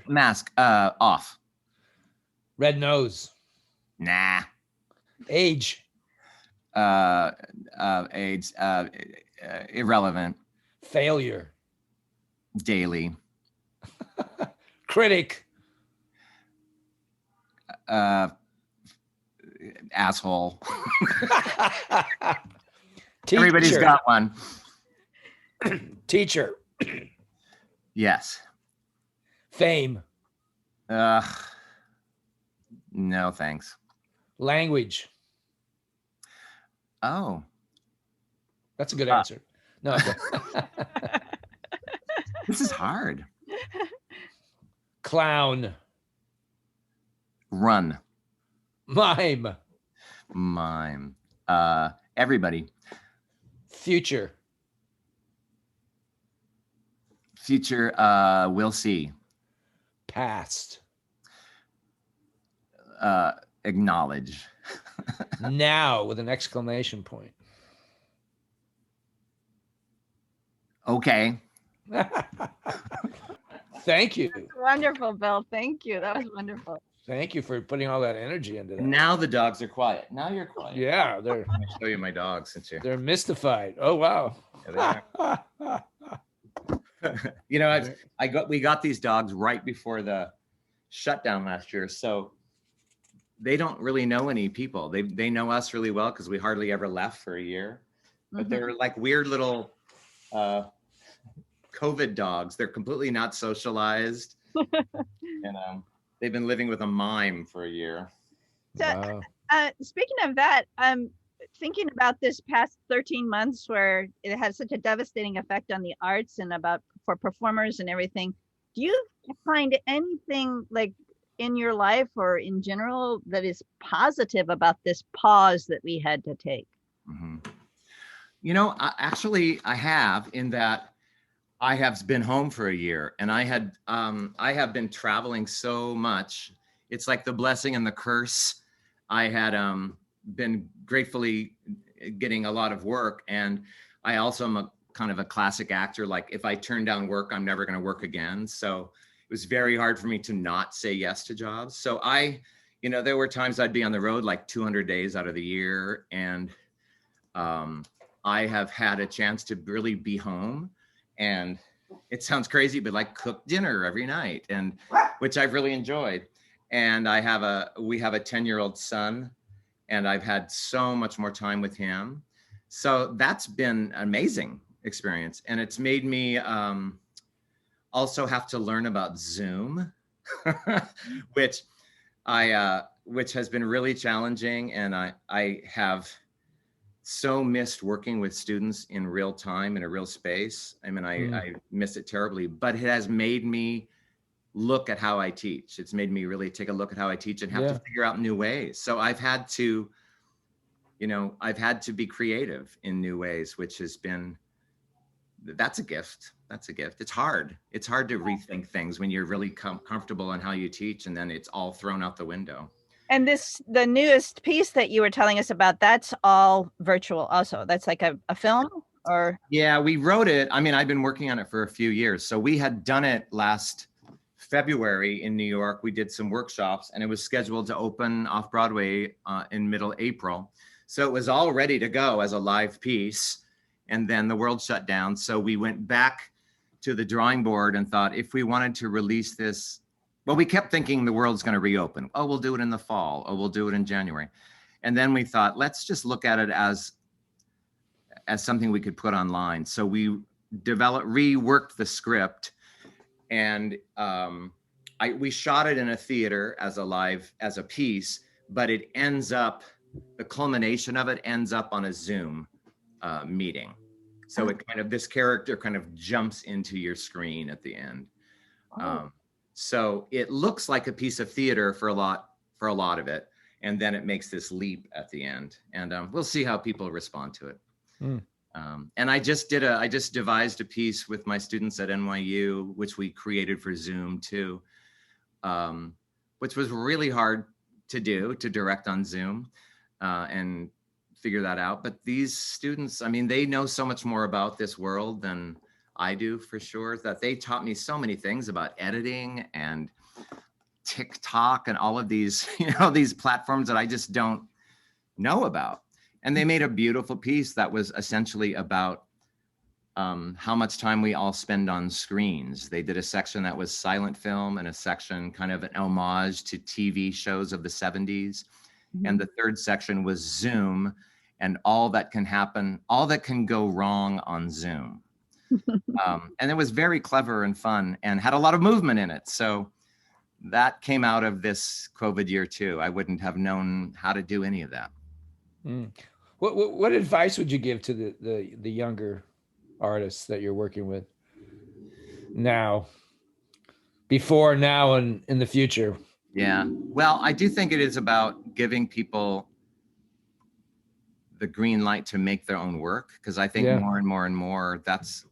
S3: Mask. Off.
S2: Red nose.
S3: Nah.
S2: Age.
S3: AIDS, irrelevant,
S2: Failure.
S3: daily,
S2: Critic.
S3: asshole.
S2: Teacher.
S3: Everybody's got one.
S2: Teacher.
S3: Yes.
S2: Fame.
S3: No, thanks.
S2: Language.
S3: Oh,
S2: That's a good answer. No.
S3: this is hard.
S2: Clown.
S3: Run.
S2: Mime.
S3: Mime. Everybody.
S2: Future.
S3: Future, we'll see.
S2: Past.
S3: Acknowledge.
S2: Now with an exclamation point.
S3: Okay.
S2: Thank you.
S1: Wonderful, Bill. Thank you. That was wonderful.
S2: Thank you for putting all that energy into that.
S3: Now the dogs are quiet. Now you're quiet.
S2: Yeah, they're
S3: I'm gonna show you my dogs since you're.
S2: they're mystified. Oh wow.
S3: You know, we got these dogs right before the shutdown last year, so they don't really know any people. They know us really well because we hardly ever left for a year. But they're like weird little COVID dogs. They're completely not socialized, and they've been living with a mime for a year.
S1: So, speaking of that, thinking about this past 13 months where it had such a devastating effect on the arts and for performers and everything, do you find anything like in your life or in general that is positive about this pause that we had to take?
S3: Mm-hmm. You know, I have, in that I have been home for a year, and I have been traveling so much. It's like the blessing and the curse. I had been gratefully getting a lot of work, and I also am a kind of a classic actor. Like if I turn down work, I'm never going to work again. So it was very hard for me to not say yes to jobs. So there were times I'd be on the road like 200 days out of the year, and I have had a chance to really be home, and it sounds crazy, but like cook dinner every night, and which I've really enjoyed. And we have a 10-year-old son, and I've had so much more time with him. So that's been an amazing experience. And it's made me also have to learn about Zoom, which has been really challenging. And I have so missed working with students in real time, in a real space. I mean, I miss it terribly, but it has made me look at how I teach. It's made me really take a look at how I teach and have to figure out new ways. So I've had to be creative in new ways, which has been, that's a gift. That's a gift. It's hard. It's hard to rethink things when you're really comfortable in how you teach, and then it's all thrown out the window.
S1: And the newest piece that you were telling us about, that's all virtual also. That's like a film, or? Yeah,
S3: we wrote it. I mean, I've been working on it for a few years. So we had done it last February in New York. We did some workshops, and it was scheduled to open off Broadway in middle April. So it was all ready to go as a live piece. And then the world shut down. So we went back to the drawing board and thought, if we wanted to release this, well, we kept thinking the world's going to reopen. Oh, we'll do it in the fall. Oh, we'll do it in January. And then we thought, let's just look at it as something we could put online. So we reworked the script, and we shot it in a theater as a piece, but the culmination of it ends up on a Zoom meeting. So this character kind of jumps into your screen at the end. So it looks like a piece of theater for a lot of it, and then it makes this leap at the end, and we'll see how people respond to it. And I just devised a piece with my students at NYU, which we created for Zoom too, which was really hard to direct on Zoom and figure that out. But these students, I mean, they know so much more about this world than I do, for sure, that they taught me so many things about editing and TikTok and all of these, these platforms that I just don't know about. And they made a beautiful piece that was essentially about how much time we all spend on screens. They did a section that was silent film and a section kind of an homage to TV shows of the 70s. And the third section was Zoom and all that can happen, all that can go wrong on Zoom. And it was very clever and fun and had a lot of movement in it. So that came out of this COVID year too. I wouldn't have known how to do any of that.
S2: What advice would you give to the younger artists that you're working with now, before, now, and in the future?
S3: Yeah, well, I do think it is about giving people the green light to make their own work, because I think more and more and more that's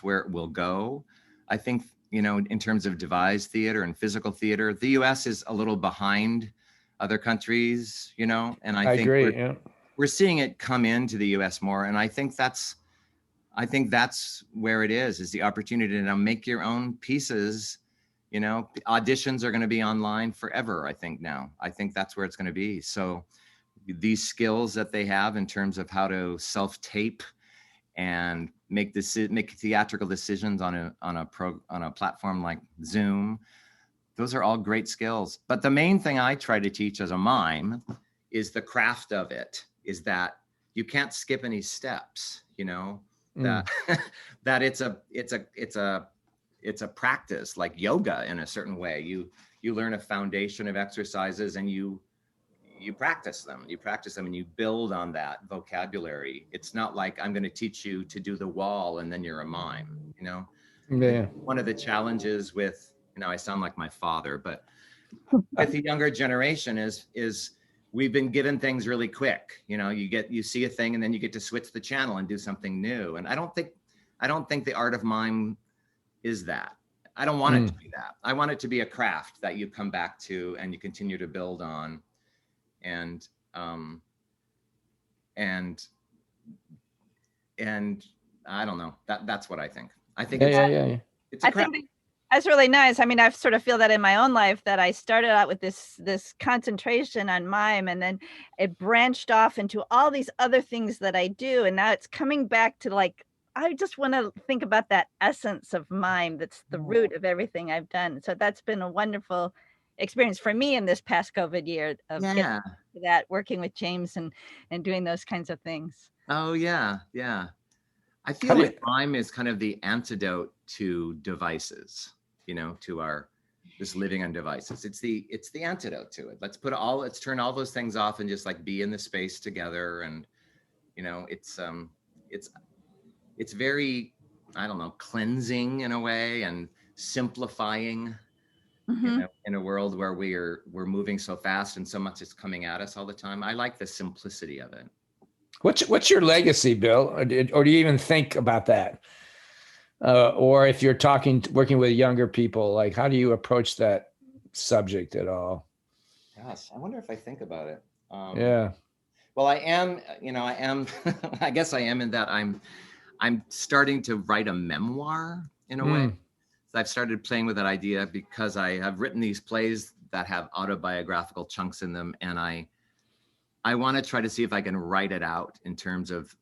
S3: where it will go. I think, you know, in terms of devised theater and physical theater, the US is a little behind other countries, you know, and I think
S2: agree.
S3: We're seeing it come into the US more, and I think that's where it is the opportunity to now make your own pieces. You know, auditions are going to be online forever. I think that's where it's going to be. So these skills that they have in terms of how to self-tape and make theatrical decisions on a platform like Zoom, those are all great skills. But the main thing I try to teach as a mime is the craft of it, is that you can't skip any steps, you know, that that it's a practice like yoga in a certain way. You learn a foundation of exercises and you practice them and you build on that vocabulary. It's not like I'm going to teach you to do the wall and then you're a mime, you know. One of the challenges with, you know, I sound like my father, but with the younger generation is we've been given things really quick. You know, you see a thing and then you get to switch the channel and do something new. And I don't think the art of mime is that. I don't want it to be that. I want it to be a craft that you come back to and you continue to build on. And I don't know. That's what I think. I think it's a craft.
S1: I think that's really nice. I mean, I sort of feel that in my own life, that I started out with this concentration on mime, and then it branched off into all these other things that I do. And now it's coming back to, like, I just want to think about that essence of mime. That's the root of everything I've done. So that's been a wonderful experience for me in this past COVID year of getting to that, working with James and doing those kinds of things.
S3: Oh yeah. Yeah. I feel like mime is kind of the antidote to devices, you know, to this living on devices. It's the antidote to it. Let's turn all those things off and just like be in the space together. And, you know, it's very, I don't know, cleansing in a way and simplifying, you know, in a world where we're moving so fast and so much is coming at us all the time. I like the simplicity of it.
S2: What's your legacy, Bill? Or do you even think about that? Or if you're working with younger people, like, how do you approach that subject at all?
S3: Gosh, I wonder if I think about it. Well, I am, I guess I am in that I'm starting to write a memoir in a way. So I've started playing with that idea because I have written these plays that have autobiographical chunks in them. And I want to try to see if I can write it out in terms of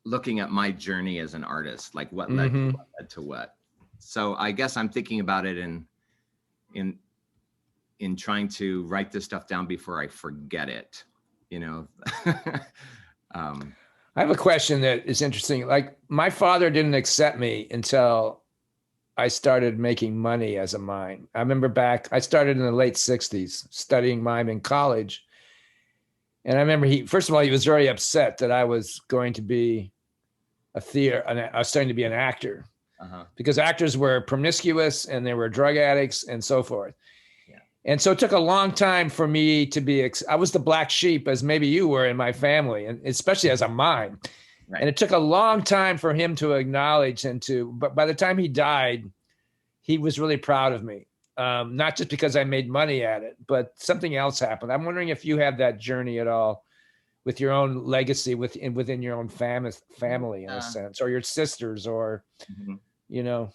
S3: looking at my journey as an artist, like what led to what. So I guess I'm thinking about it in trying to write this stuff down before I forget it, you know.
S2: I have a question that is interesting. Like, my father didn't accept me until I started making money as a mime. I remember I started in the late 60s studying mime in college. And I remember first of all, he was very upset that I was going to be I was starting to be an actor, because actors were promiscuous and they were drug addicts and so forth. Yeah. And so it took a long time for me to I was the black sheep, as maybe you were in my family, and especially as a mime. Right. And it took a long time for him to acknowledge but by the time he died, he was really proud of me. Not just because I made money at it, but something else happened. I'm wondering if you have that journey at all with your own legacy within your own family in a sense, or your sisters, or, you know.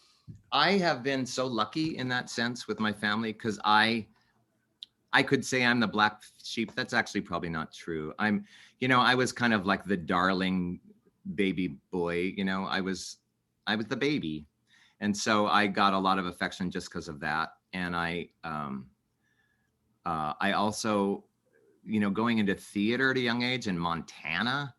S3: I have been so lucky in that sense with my family, because I I could say I'm the black sheep. That's actually probably not true. I was kind of like the darling baby boy. I was the baby, and so I got a lot of affection just because of that. And I also, going into theater at a young age in Montana,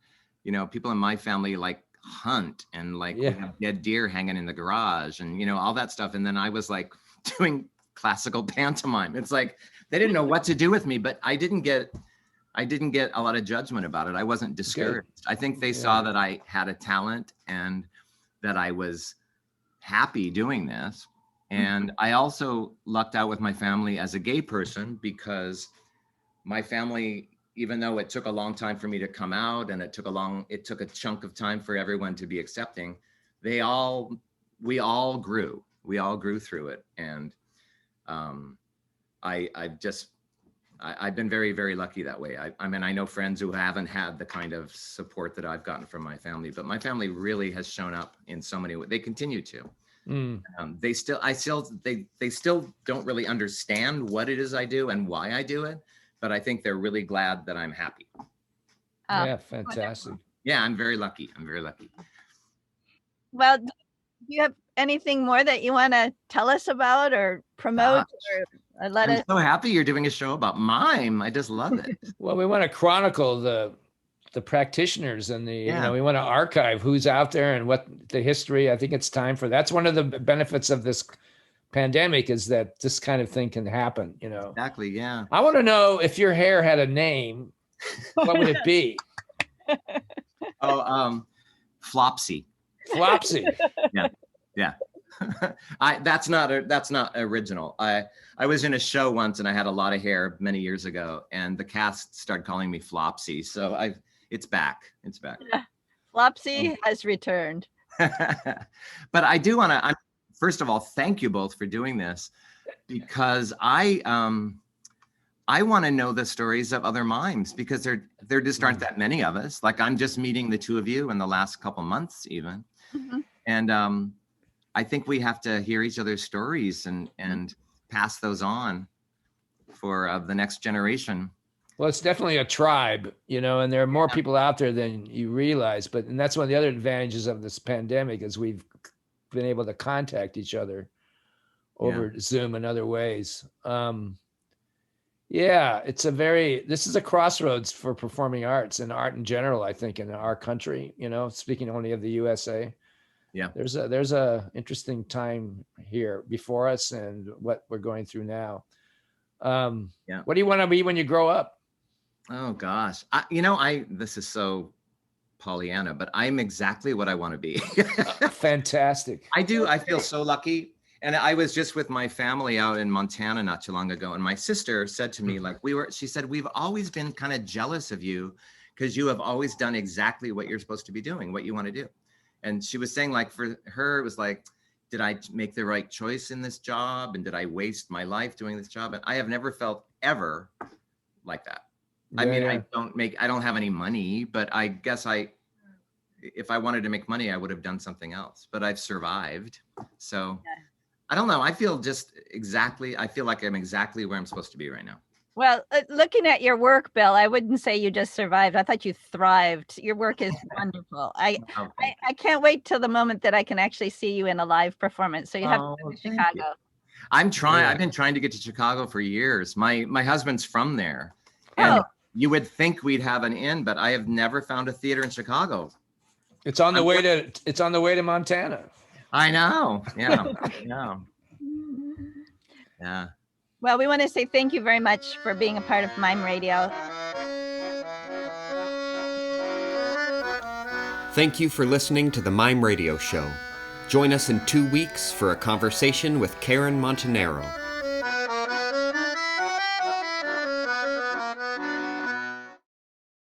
S3: people in my family like hunt and like we have dead deer hanging in the garage and all that stuff. And then I was like doing classical pantomime. It's like they didn't know what to do with me, but I didn't get a lot of judgment about it. I wasn't discouraged. I think they saw that I had a talent and that I was happy doing this. And I also lucked out with my family as a gay person, because my family, even though it took a long time for me to come out and it took a chunk of time for everyone to be accepting, we all grew through it. And I've been very, very lucky that way. I mean, I know friends who haven't had the kind of support that I've gotten from my family, but my family really has shown up in so many ways. They continue to. They still don't really understand what it is I do and why I do it, but I think they're really glad that I'm happy.
S2: Yeah, fantastic.
S3: Yeah, I'm very lucky.
S1: Well, do you have anything more that you want to tell us about or promote or let us?
S3: I'm so happy you're doing a show about mime. I just love it.
S2: Well, we want to chronicle the practitioners and we want to archive who's out there and what the history. I think it's time for that's one of the benefits of this pandemic, is that this kind of thing can happen.
S3: Exactly. Yeah.
S2: I want to know, if your hair had a name, what would it be?
S3: Flopsy.
S2: Flopsy.
S3: Yeah. That's not original. I was in a show once and I had a lot of hair many years ago, and the cast started calling me Flopsy. So it's back.
S1: Yeah. Flopsy has returned.
S3: But I do want to, first of all, thank you both for doing this, because I want to know the stories of other mimes, because there just aren't that many of us. Like, I'm just meeting the two of you in the last couple months even. And I think we have to hear each other's stories and pass those on for the next generation.
S2: Well, it's definitely a tribe, and there are more people out there than you realize. And that's one of the other advantages of this pandemic, is we've been able to contact each other over Zoom and other ways. This is a crossroads for performing arts and art in general, I think, in our country, speaking only of the USA.
S3: Yeah.
S2: There's a interesting time here before us and what we're going through now. What do you want to be when you grow up?
S3: Oh gosh. This is so Pollyanna, but I'm exactly what I want to be.
S2: Fantastic.
S3: I do. I feel so lucky. And I was just with my family out in Montana not too long ago. And my sister said to me, she said, we've always been kind of jealous of you, because you have always done exactly what you're supposed to be doing, what you want to do. And she was saying, like, for her, it was like, did I make the right choice in this job? And did I waste my life doing this job? And I have never felt ever like that. I don't have any money, but I guess if I wanted to make money, I would have done something else, but I've survived. So I don't know. I feel like I'm exactly where I'm supposed to be right now.
S1: Well, looking at your work, Bill, I wouldn't say you just survived. I thought you thrived. Your work is wonderful. I can't wait till the moment that I can actually see you in a live performance. So you have to come to Chicago.
S3: I'm trying. I've been trying to get to Chicago for years. My husband's from there. And you would think we'd have an in, but I have never found a theater in Chicago.
S2: It's on the way to Montana.
S3: I know. Yeah. Yeah.
S1: Well, we want to say thank you very much for being a part of Mime Radio.
S4: Thank you for listening to the Mime Radio Show. Join us in 2 weeks for a conversation with Karen Montanaro.